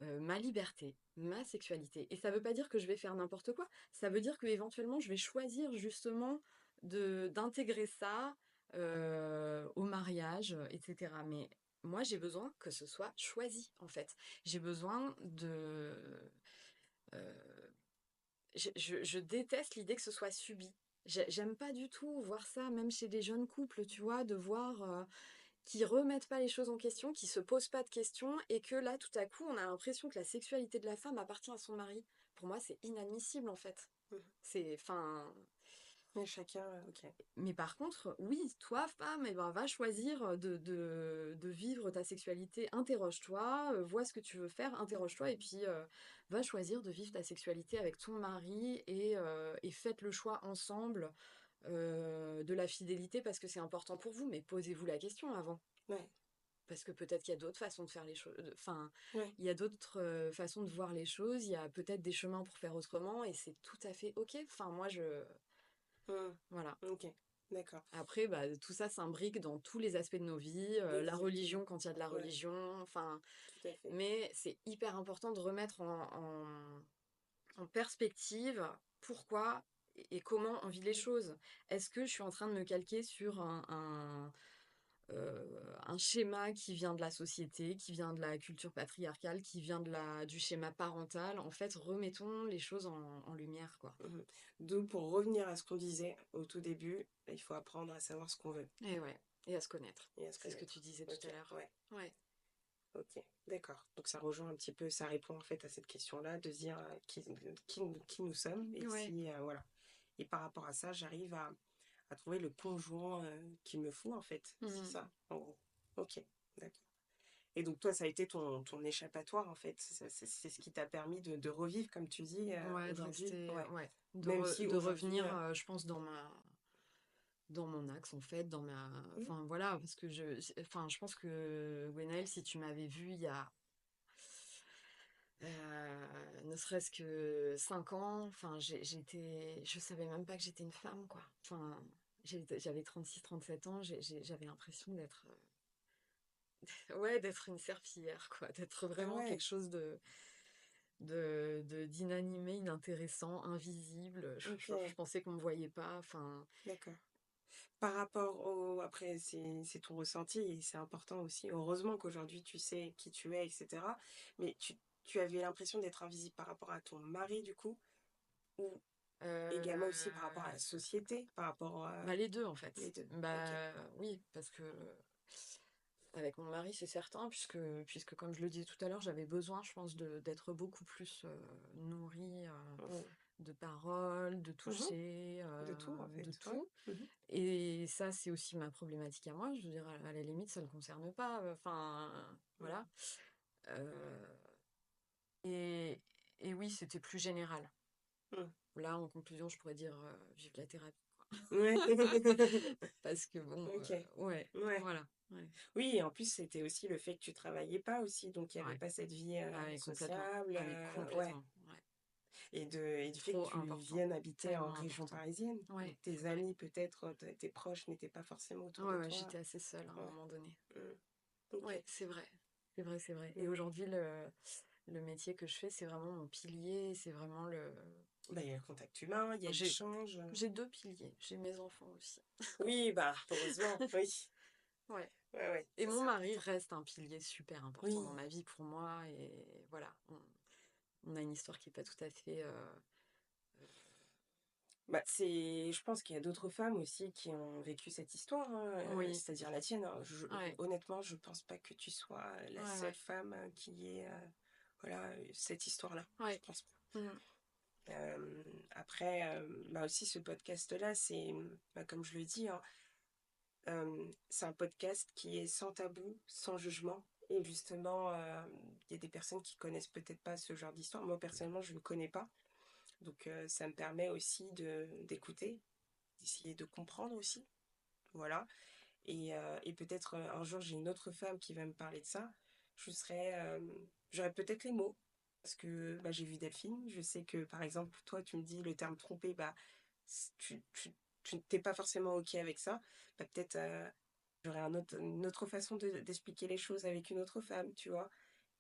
ma liberté, ma sexualité. Et ça veut pas dire que je vais faire n'importe quoi. Ça veut dire que éventuellement, je vais choisir justement d'intégrer ça au mariage, etc. Mais moi, j'ai besoin que ce soit choisi, en fait. J'ai besoin de... euh, je déteste l'idée que ce soit subi. J'aime pas du tout voir ça, même chez des jeunes couples, tu vois, de voir qui remettent pas les choses en question, qui se posent pas de questions, et que là, tout à coup, on a l'impression que la sexualité de la femme appartient à son mari. Pour moi, c'est inadmissible, en fait. Mhm. C'est, enfin, Et chacun, ok. mais par contre, oui, toi, femme, eh ben, va choisir de vivre ta sexualité. Interroge-toi, vois ce que tu veux faire, interroge-toi, et puis va choisir de vivre ta sexualité avec ton mari et faites le choix ensemble de la fidélité parce que c'est important pour vous, mais posez-vous la question avant. Ouais, Parce que peut-être qu'il y a d'autres façons de faire les choses. Enfin, ouais. il y a d'autres façons de voir les choses. Il y a peut-être des chemins pour faire autrement et c'est tout à fait OK. Enfin, moi, je. Mhm. Voilà. Ok, d'accord. Après, bah, tout ça s'imbrique dans tous les aspects de nos vies. La Exactement. religion, quand il y a de la Ouais, religion. Enfin, tout à fait. mais c'est hyper important de remettre en perspective pourquoi et comment on vit les choses. Est-ce que je suis en train de me calquer sur un schéma qui vient de la société, qui vient de la culture patriarcale, qui vient du schéma parental? En fait, remettons les choses en lumière, quoi. Mhm. Donc, pour revenir à ce qu'on disait au tout début, il faut apprendre à savoir ce qu'on veut Et ouais, et à se connaître. et à se C'est ce que tu connaître. disais tout Ok, à l'heure. ouais, Ouais. ok, d'accord. Donc, ça rejoint un petit peu, ça répond en fait à cette question-là de se dire qui nous sommes et Ouais. si, voilà. Et par rapport à ça, j'arrive à trouver le conjoint qu'il me faut en fait. C'est Mhm. ça, en gros. Ok, d'accord. Et donc, toi, ça a été ton échappatoire en fait. C'est ce qui t'a permis de revivre, comme tu dis, Ouais, de aujourd'hui. rester, Ouais. ouais, Même si de aujourd'hui. revenir, je pense, dans mon axe, en fait, Hmm. enfin, voilà, parce que enfin, je pense que, Gwenaëlle, si tu m'avais vu il y a, ne serait-ce que 5 ans, enfin, je savais même pas que j'étais une femme, quoi. Enfin, j'avais 36, 37 ans, j'avais l'impression d'être, ouais, d'être une serpillière, quoi, d'être Ah vraiment quelque ouais, chose d'inanimé, inintéressant, invisible. Je ok, pensais qu'on me voyait pas, enfin, d'accord. Par rapport au après c'est ton ressenti et c'est important aussi. Heureusement qu'aujourd'hui tu sais qui tu es et cetera. Mais tu avais l'impression d'être invisible par rapport à ton mari du coup? Ou également aussi par rapport à la société? Par rapport à Bah, les 2 en les fait. 2. OK. Bah, oui, parce que avec mon mari, c'est certain, puisque comme je le disais tout à l'heure, j'avais besoin, je pense, d'être beaucoup plus nourrie Mmh. de paroles, de Mmh. toucher, De tout en de fait, ouais. tout. Mmh. Et ça, c'est aussi ma problématique à moi. Je veux dire, à la limite, ça ne le concerne pas. Enfin, Mmh. voilà. Euh, et, et oui, c'était plus général. Mmh. Là, en conclusion, je pourrais dire vive la thérapie, quoi. Ouais. Parce que bon, OK. ouais, Ouais. voilà. Ouais, Oui et en plus, c'était aussi le fait que tu travaillais pas aussi, donc il y avait ouais. pas cette vie, Ah oui, complètement. sociable, Ah mais ouais complètement. Ouais. et du fait que Trop tu important. viennes habiter en Tellement région important. parisienne, donc Ouais, c'est tes vrai. amis peut-être, tes proches n'étaient pas forcément autour Ouais, de ouais, toi. j'étais assez seule à un Ouais. moment donné. Mmh. OK. Ouais, c'est vrai. C'est vrai, c'est vrai. Et Mmh. aujourd'hui, le métier que je fais, c'est vraiment mon pilier. C'est vraiment le. Bah, il y a le contact humain, il y a J'ai, l'échange, j'ai deux piliers. J'ai mes enfants aussi. Oui, bah, heureusement, oui. Ouais. Ouais, ouais, Et ça mon c'est mari important. reste un pilier super important Oui. dans ma vie pour moi. Et voilà, on a une histoire qui est pas tout à fait. Bah, je pense qu'il y a d'autres femmes aussi qui ont vécu cette histoire, hein, Oui, c'est-à-dire la tienne, hein. ouais, Honnêtement, je pense pas que tu sois la ouais, seule ouais, femme, qui ait, voilà, cette histoire-là. Je ouais. pense pas. Mm. Après, bah, aussi ce podcast-là, bah, comme je le dis, hein, c'est un podcast qui est sans tabou, sans jugement et justement, il y a des personnes qui connaissent peut-être pas ce genre d'histoire. Moi, personnellement, je ne connais pas, donc ça me permet aussi d'écouter, d'essayer de comprendre aussi, voilà et peut-être, un jour, j'ai une autre femme qui va me parler de ça. Je serais, j'aurais peut-être les mots parce que, bah, j'ai vu Delphine. Je sais que, par exemple, toi, tu me dis le terme tromper, bah, tu n'es pas forcément OK avec ça. Bah, peut-être, j'aurais une autre façon d'expliquer les choses avec une autre femme, tu vois?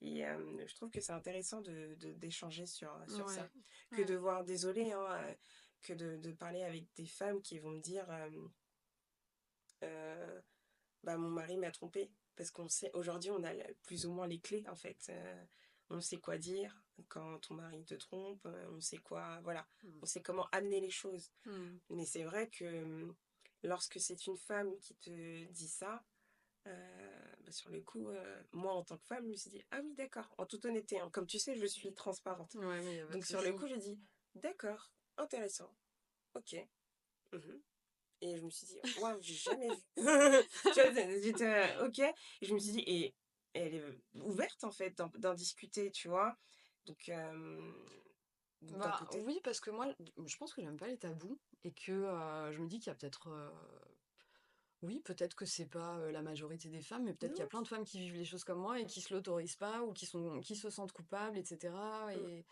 Et je trouve que c'est intéressant d'échanger sur ça. Ouais, Que de ouais. voir désolée, hein, que de parler avec des femmes qui vont me dire, bah, mon mari m'a trompée. Parce qu'on sait aujourd'hui, on a plus ou moins les clés, en fait. On sait quoi dire quand ton mari te trompe, on sait quoi, voilà. Mm. On sait comment amener les choses. Mm. Mais c'est vrai que lorsque c'est une femme qui te dit ça, bah, sur le coup, moi en tant que femme, je me suis dit, ah oui, d'accord, en toute honnêteté, hein, comme tu sais, je suis transparente. Ouais, mais il y a pas de Donc sur le souci. coup, j'ai dit, d'accord, intéressant, ok. Mhm. Et je me suis dit: «Waouh, j'ai jamais vu». Tu vois? J'étais, OK et je me suis dit et elle est, ouverte en fait d'en discuter, tu vois? Donc d'un Bah côté oui, parce que moi, je pense que j'aime pas les tabous et que je me dis qu'il y a peut-être, oui, peut-être que c'est pas la majorité des femmes, mais peut-être qu'il y a non, plein de femmes qui vivent les choses comme moi et qui se l'autorisent pas ou qui se sentent coupables, etc. mmh,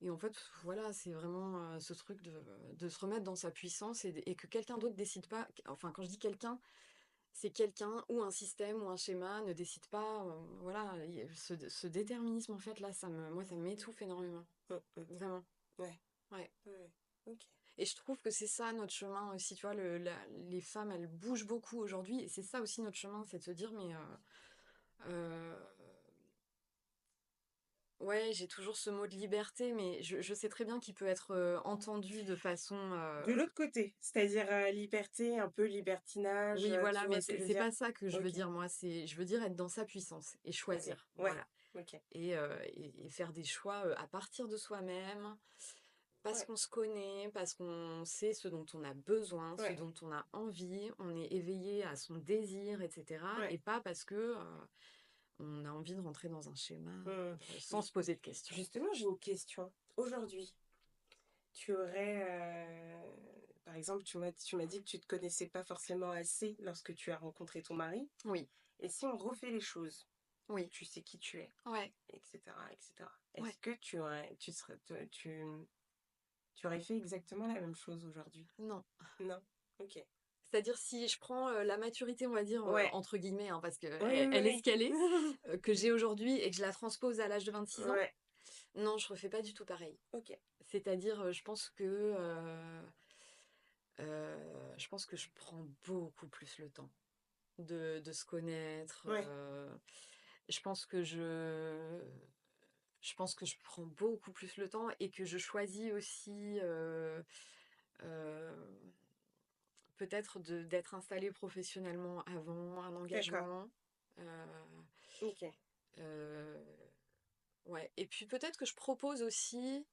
Et en fait, voilà, c'est vraiment ce truc de se remettre dans sa puissance et que quelqu'un d'autre décide pas. Enfin, quand je dis quelqu'un, c'est quelqu'un ou un système ou un schéma ne décide pas. Voilà, ce déterminisme, en fait, là, moi, ça m'étouffe énormément. Vraiment. ouais, Ouais. ouais, OK. Et je trouve que c'est ça notre chemin aussi, tu vois, les femmes, elles bougent beaucoup aujourd'hui, et c'est ça aussi notre chemin, c'est de se dire, mais euh, ouais, j'ai toujours ce mot de liberté, mais je sais très bien qu'il peut être entendu de façon... De l'autre côté, c'est-à-dire, liberté, un peu libertinage, Oui, tu voilà, mais vois ce que je veux c'est dire? pas ça que je veux OK, dire, moi, je veux dire être dans sa puissance et OK, choisir, ouais, voilà. OK, Et faire des choix à partir de soi-même, parce ouais, qu'on se connaît, parce qu'on sait ce dont on a besoin, ce ouais, dont on a envie, on est éveillé à son désir, etc. ouais, Et pas parce que on a envie de rentrer dans un schéma mmh. sans Ju se poser de questions. justement, j'ai une question. Aujourd'hui, tu aurais, par exemple, tu m'as dit que tu te connaissais pas forcément assez lorsque tu as rencontré ton mari. Oui, Et si on refait les choses, oui, tu sais qui tu es, ouais, etc., etc. ouais, Est-ce que tu aurais fait exactement la même chose aujourd'hui? non. Non? Ok. C'est-à-dire si je prends la maturité, on va dire, Ouais. entre guillemets, hein, parce qu'elle Oui, elle est oui, ce qu'elle est, oui. que j'ai aujourd'hui et que je la transpose à l'âge de 26 ans, Ouais. non, je refais pas du tout pareil. Ok. C'est-à-dire, je pense que je pense que je prends beaucoup plus le temps de se connaître. Ouais, Je pense que je prends beaucoup plus le temps et que je choisis aussi euh, peut-être d'être installée professionnellement avant un d'accord. engagement. Euh, OK. euh, ouais. Et puis peut-être que je propose aussi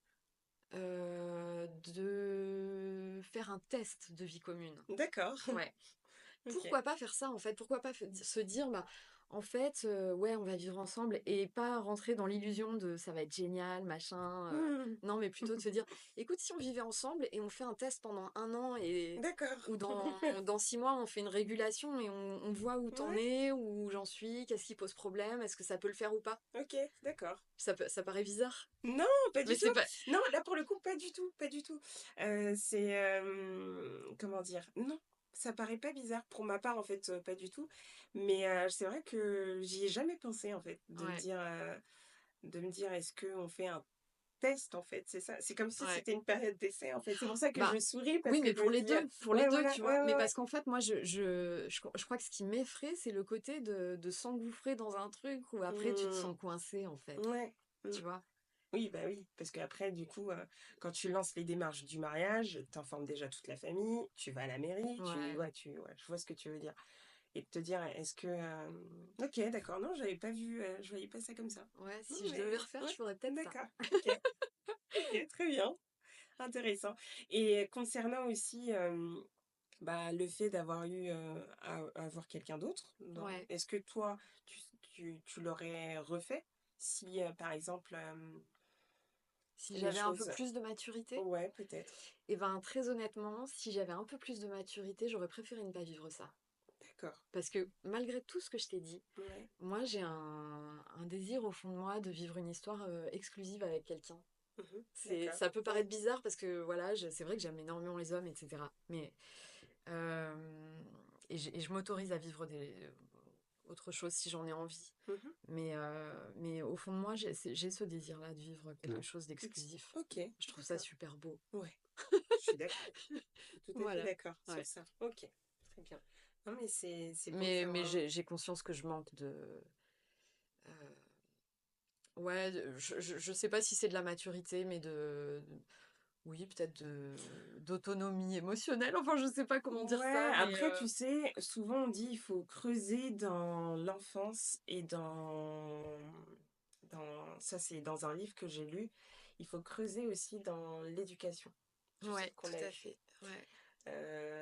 de faire un test de vie commune. D'accord. Ouais. OK. Pourquoi pas faire ça en fait? Pourquoi pas se dire, bah, en fait, ouais, on va vivre ensemble et pas rentrer dans l'illusion de ça va être génial, machin. Mmh. Non, mais plutôt de se dire, écoute, si on vivait ensemble et on fait un test pendant 1 an D'accord. ou dans 6 mois, on fait une régulation et on voit où t'en Ouais, es, où j'en suis, qu'est-ce qui pose problème, est-ce que ça peut le faire ou pas? OK, d'accord. Ça paraît bizarre, Non, pas du mais tout. c'est pas. Non, là, pour le coup, pas du tout, pas du tout. C'est, comment dire? Non, ça paraît pas bizarre. Pour ma part, en fait, pas du tout. Mais, c'est vrai que j'y ai jamais pensé, en fait, Ouais, de me dire: «Est-ce qu'on fait un test?» en fait, c'est ça. C'est comme si ouais. c'était une période d'essai, en fait. C'est pour ça que Bah, je souris parce oui, que mais je me dis, pour les «Ouais, deux, voilà, tu vois. ouais, Mais ouais, ouais, parce qu'en fait, moi, je crois que ce qui m'effraie, c'est le côté de s'engouffrer dans un truc où après tu te mmh, sens coincé, en fait. ouais, mmh». Tu vois? Oui, bah, oui, parce qu'après du coup, quand tu lances les démarches du mariage, tu informes déjà toute la famille, tu vas à la mairie, tu Ouais. ouais, ouais, je vois ce que tu veux dire et de te dire: «Est-ce que, OK, d'accord, non, j'avais pas vu, je voyais pas ça comme ça». Ouais, Non, si je devais mais refaire, je ouais, ferais peut-être ça. d'accord, OK, OK, très bien, intéressant et concernant aussi, bah, le fait d'avoir eu, à avoir quelqu'un d'autre dans Ouais. est-ce que toi, tu l'aurais refait si, par exemple, Si les j'avais un peu choses plus de maturité, ouais, peut-être. et ben très honnêtement, si j'avais un peu plus de maturité, j'aurais préféré ne pas vivre ça. D'accord. Parce que malgré tout ce que je t'ai dit, Ouais. moi j'ai un désir au fond de moi de vivre une histoire exclusive avec quelqu'un. Mmh. D'accord. Ça peut Ouais. paraître bizarre parce que voilà, c'est vrai que j'aime énormément les hommes, etc. Mais euh, et je m'autorise à vivre autre chose si j'en ai envie. Mmh. Mais au fond de moi, j'ai ce désir-là de vivre quelque chose OK. d'exclusif. OK, Je trouve ça d'accord. super beau. Ouais, je suis d'accord. Je suis tout à fait Voilà. d'accord sur Ouais. ça. OK, très bien. Non, mais c'est beau de Mais savoir. j'ai conscience que je manque de. Ouais, je sais pas si c'est de la maturité, mais oui, peut-être d'autonomie émotionnelle. Enfin, je sais pas comment dire Ouais, ça, mais après, tu sais, souvent on dit il faut creuser dans l'enfance et dans ça, c'est dans un livre que j'ai lu, il faut creuser aussi dans l'éducation, tu sais, ouais, qu'on tout a à eue. fait. Ouais.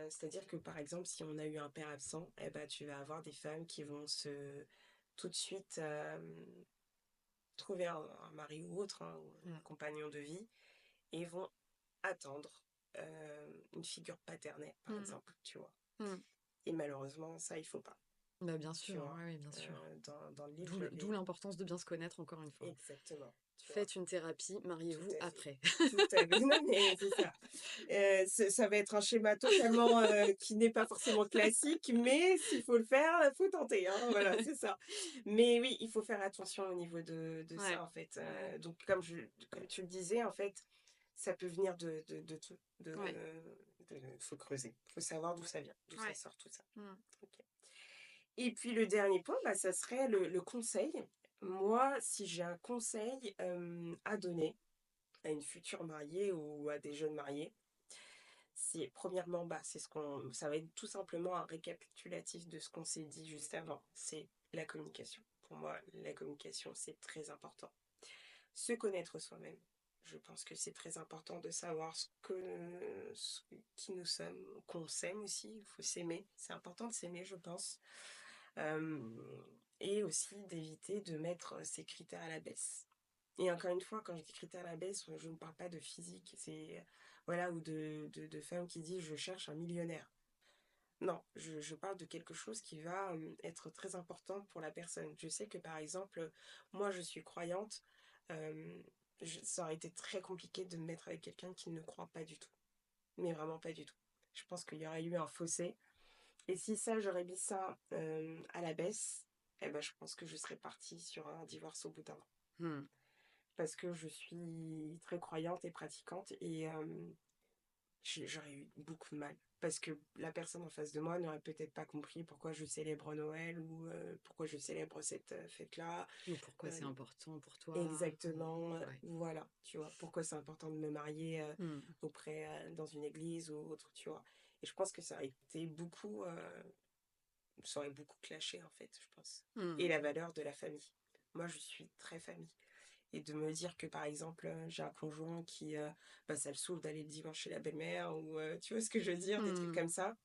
C'est-à-dire que, par exemple, si on a eu un père absent, eh ben, tu vas avoir des femmes qui vont tout de suite, trouver un mari ou autre, hein, ou un Mm, compagnon de vie et vont attendre, une figure paternelle, par mm, exemple, tu vois? mm. Et malheureusement, ça, il faut pas, Bah, bien tu sûr, vois? ouais, oui, bien sûr. Dans le livre, D'où j'avais l'importance de bien se connaître, encore une fois. exactement, tu vois? Faites une thérapie, Tout mariez-vous à fait. après. Tout à fait. Non, mais c'est ça. Ça va être un schéma totalement, qui n'est pas forcément classique, mais s'il faut le faire, faut tenter, hein, voilà, c'est ça. Mais oui, il faut faire attention au niveau de ça, Ouais, en fait, ouais, donc comme tu le disais, en fait, ça peut venir de tout, ouais, faut creuser, faut savoir d'où ça vient, d'où ça ouais. sort tout ça. Mm. OK. Et puis le dernier point, bah, ça serait le conseil. Moi, si j'ai un conseil, à donner à une future mariée ou à des jeunes mariés, c'est premièrement, bah, ça va être tout simplement un récapitulatif de ce qu'on s'est dit juste avant. C'est la communication. Pour moi, la communication, c'est très important. Se connaître soi-même. Je pense que c'est très important de savoir qui nous sommes, qu'on s'aime aussi. Il faut s'aimer. C'est important de s'aimer, je pense. Euh, et aussi d'éviter de mettre ses critères à la baisse. Et encore une fois, quand je dis critères à la baisse, je ne parle pas de physique, c'est voilà, ou de femmes qui disent je cherche un millionnaire. Non, je parle de quelque chose qui va être très important pour la personne. Je sais que par exemple, moi je suis croyante, euh, ça aurait été très compliqué de me mettre avec quelqu'un qui ne croit pas du tout. Mais vraiment pas du tout. Je pense qu'il y aurait eu un fossé. Et si ça, j'aurais mis ça à la baisse, eh ben, je pense que je serais partie sur un divorce au bout d'un an. Mm. Parce que je suis très croyante et pratiquante et j'aurais eu beaucoup de mal. parce que la personne en face de moi n'aurait peut-être pas compris pourquoi je célèbre Noël ou pourquoi je célèbre cette fête-là. Ou pourquoi c'est Euh, important pour toi. Exactement, Ouais. voilà, tu vois, pourquoi c'est important de me marier Mm. dans une église ou autre, tu vois. Et je pense que ça aurait beaucoup clashé, en fait, je pense. Et Mm. la valeur de la famille. Moi, je suis très famille. Et de me dire que, par exemple, j'ai un conjoint qui, bah, ça le saoule d'aller le dimanche chez la belle-mère, ou tu vois ce que je veux dire, des trucs Mm. comme ça.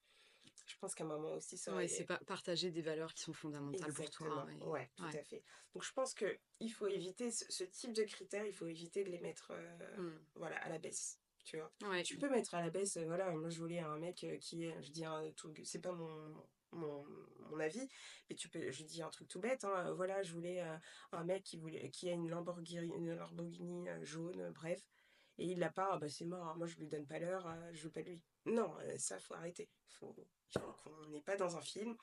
Je pense qu'à un moment aussi, ça Ouais, c'est aurait... pas partager des valeurs qui sont fondamentales pour toi. Exactement, ouais, tout Ouais. à fait. Donc je pense que il faut éviter ce type de critères, il faut éviter de les mettre Mm. voilà, à la baisse, tu vois. Ouais. Tu peux mettre à la baisse, voilà, moi je voulais un mec qui est, je dis un tout, c'est pas mon, mon avis, mais je dis un truc tout bête, hein, voilà, je voulais un mec qui a une Lamborghini jaune, bref, et il l'a pas, ah bah c'est mort, hein, moi je lui donne pas l'heure, je veux pas de lui. Non, ça faut arrêter, il faut qu'on n'est pas dans un film,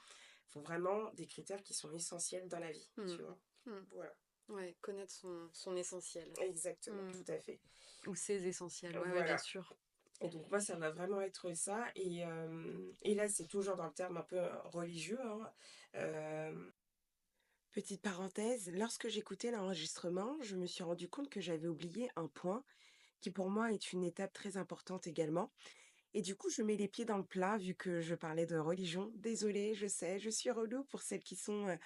faut vraiment des critères qui sont essentiels dans la vie, Mm. tu vois. Mm. Voilà, Ouais, connaître son essentiel. exactement, Mm. tout à fait. Ou ses essentiels, ouais, bien Voilà. sûr. Et donc moi, ça va vraiment être ça. Et là, c'est toujours dans le terme un peu religieux, hein. Petite parenthèse, lorsque j'écoutais l'enregistrement, je me suis rendu compte que j'avais oublié un point qui pour moi est une étape très importante également. Et du coup, je mets les pieds dans le plat vu que je parlais de religion. Désolée, je sais, je suis relou pour celles qui sont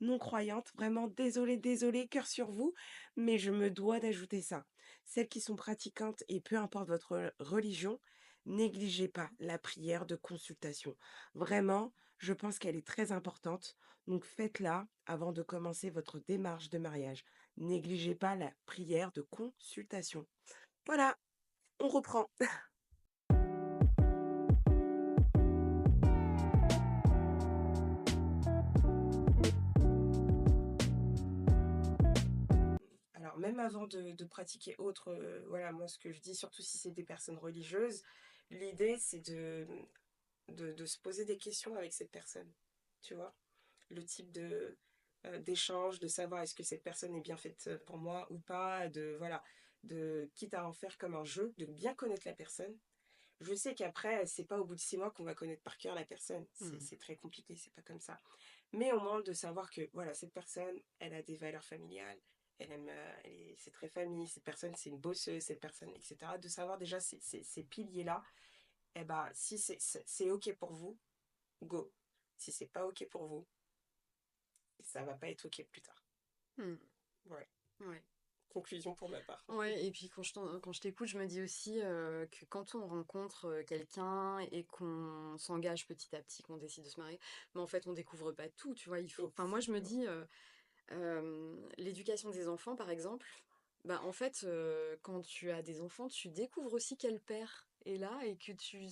non-croyantes. Vraiment, désolée, désolée, cœur sur vous. Mais je me dois d'ajouter ça. Celles qui sont pratiquantes et peu importe votre religion, négligez pas la prière de consultation. Vraiment, je pense qu'elle est très importante. Donc faites-la avant de commencer votre démarche de mariage. Négligez pas la prière de consultation. Voilà, on reprend. Alors, même avant de pratiquer autre, voilà, moi, ce que je dis, surtout si c'est des personnes religieuses, l'idée, c'est de se poser des questions avec cette personne, tu vois. Le type d'échange, de savoir est-ce que cette personne est bien faite pour moi ou pas, voilà, quitte à en faire comme un jeu, de bien connaître la personne. Je sais qu'après, c'est pas au bout de 6 mois qu'on va connaître par cœur la personne. Mm. C'est très compliqué, c'est pas comme ça. Mais au moins de savoir que voilà, cette personne, elle a des valeurs familiales, c'est très famille, cette personne, c'est une bosseuse, cette personne, etc. De savoir déjà ces piliers-là, eh ben, si c'est OK pour vous, go. Si c'est pas OK pour vous, ça va pas être OK plus tard. Mm. Ouais. Ouais. Conclusion pour ma part. Ouais, et puis quand je t'écoute, je me dis aussi que quand on rencontre quelqu'un et qu'on s'engage petit à petit, qu'on décide de se marier, mais en fait, on découvre pas tout, tu vois. Enfin, moi, je me Exactement. dis, l'éducation des enfants, par exemple, bah, en fait, quand tu as des enfants, tu découvres aussi quel père est là et que tu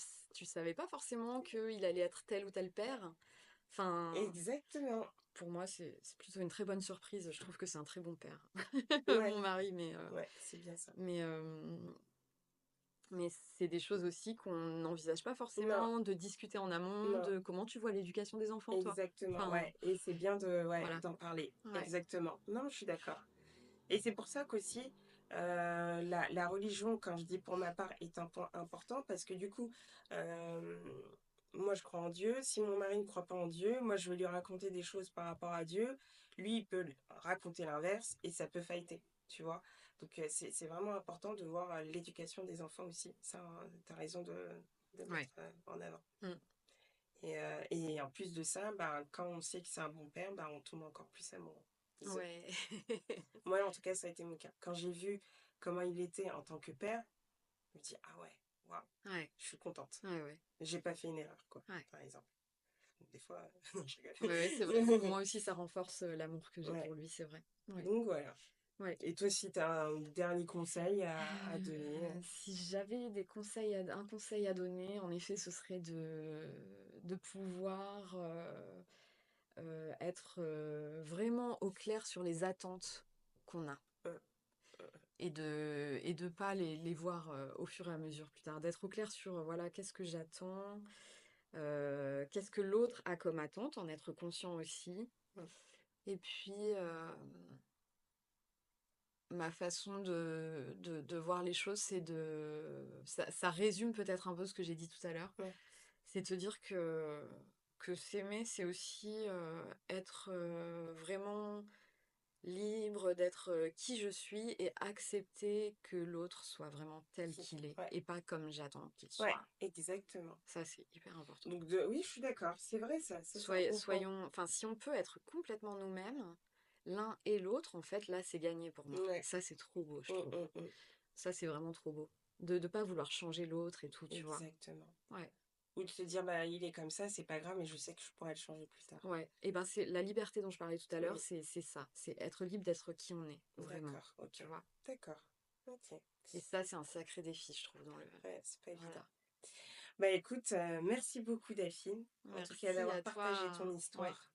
savais pas forcément qu'il allait être tel ou tel père. Enfin, Exactement. pour moi, c'est plutôt une très bonne surprise. Je trouve que c'est un très bon père, Ouais, mon mari, ouais, c'est bien ça. mais, mais c'est des choses aussi qu'on n'envisage pas Non, forcément de discuter en amont non. de comment tu vois l'éducation des enfants, toi. Exactement, Enfin, ouais. Et c'est bien ouais, voilà. d'en parler. Ouais. Exactement. Non, je suis d'accord. Et c'est pour ça qu'aussi, la religion, quand je dis pour ma part, est un point important parce que du coup, euh, moi je crois en Dieu. Si mon mari ne croit pas en Dieu, moi je vais lui raconter des choses par rapport à Dieu. Lui, il peut raconter l'inverse et ça peut fighter, tu vois. Donc c'est vraiment important de voir l'éducation des enfants aussi. Ça, tu as raison de Ouais. mettre en avant. Mm. Et en plus de ça, bah, quand on sait que c'est un bon père, bah, on tombe encore plus amoureux. Ouais. Moi, en tout cas, ça a été mon cas. Quand j'ai vu comment il était en tant que père, je me dis, ah ouais, waouh, Ouais. je suis contente. Ouais, ouais. J'ai pas fait une erreur, quoi, Ouais. par exemple. Des fois, non, je Ouais, ouais, c'est vrai. rigole. Moi aussi, ça renforce l'amour que j'ai Ouais, pour lui, c'est vrai. Ouais. donc voilà. Ouais. Et toi, si tu as un dernier conseil à donner, Si j'avais un conseil à donner, en effet, ce serait de pouvoir être vraiment au clair sur les attentes qu'on a euh, euh, et de pas les voir au fur et à mesure plus tard, d'être au clair sur voilà, qu'est-ce que j'attends, qu'est-ce que l'autre a comme attente, en être conscient aussi. euh, Et puis, ma façon de voir les choses, ça résume peut-être un peu ce que j'ai dit tout à l'heure. ouais, C'est te dire que s'aimer, c'est aussi être vraiment libre, d'être qui je suis et accepter que l'autre soit vraiment tel qu'il est Ouais, et pas comme j'attends qu'il ouais, soit. exactement. Ça, c'est hyper important. Donc, oui, je suis d'accord, c'est vrai, ça c'est un bon point. Soyons, enfin, si on peut être complètement nous-mêmes, l'un et l'autre, en fait, là, c'est gagné pour moi. Ouais, Ça, c'est trop beau, je trouve. mm. Ça, c'est vraiment trop beau. De ne pas vouloir changer l'autre et tout, tu vois. Exactement. Ouais. Ou de se dire, bah, il est comme ça, c'est pas grave, mais je sais que je pourrais le changer plus tard. Ouais. Et ben, c'est la liberté dont je parlais tout à l'heure, Mm. c'est ça. C'est être libre d'être qui on est, vraiment. D'accord, ok. Tu vois. D'accord. Ok. Et ça, c'est un sacré défi, je trouve, dans le. Ouais, c'est pas évident. Voilà. Bah écoute, merci beaucoup Delphine, en tout cas Merci d'avoir à partagé toi. ton Ouais. histoire.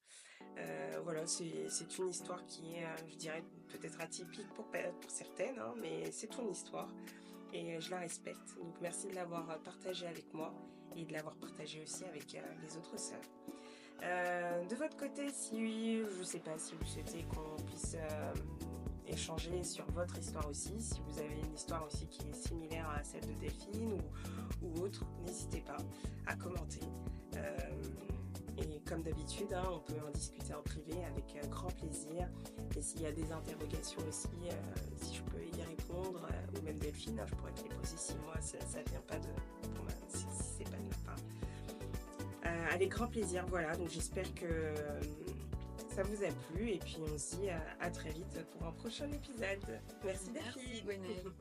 Voilà, c'est une histoire qui est, je dirais, peut-être atypique pour certaines, hein, mais c'est ton histoire et je la respecte. Donc merci de l'avoir partagée avec moi et de l'avoir partagée aussi avec les autres sœurs. De votre côté, si je sais pas si vous souhaitez qu'on puisse échanger sur votre histoire aussi, si vous avez une histoire aussi qui est similaire à celle de Delphine ou autre, n'hésitez pas à commenter. Et comme d'habitude, hein, on peut en discuter en privé avec grand plaisir. Et s'il y a des interrogations aussi, si je peux y répondre, ou même Delphine, hein, je pourrais te les poser si moi ça vient pas si c'est pas de ma part. Avec grand plaisir, voilà. Donc j'espère que ça vous a plu et puis on se dit à très vite pour un prochain épisode. Merci Merci, Delphine. Gwenaëlle.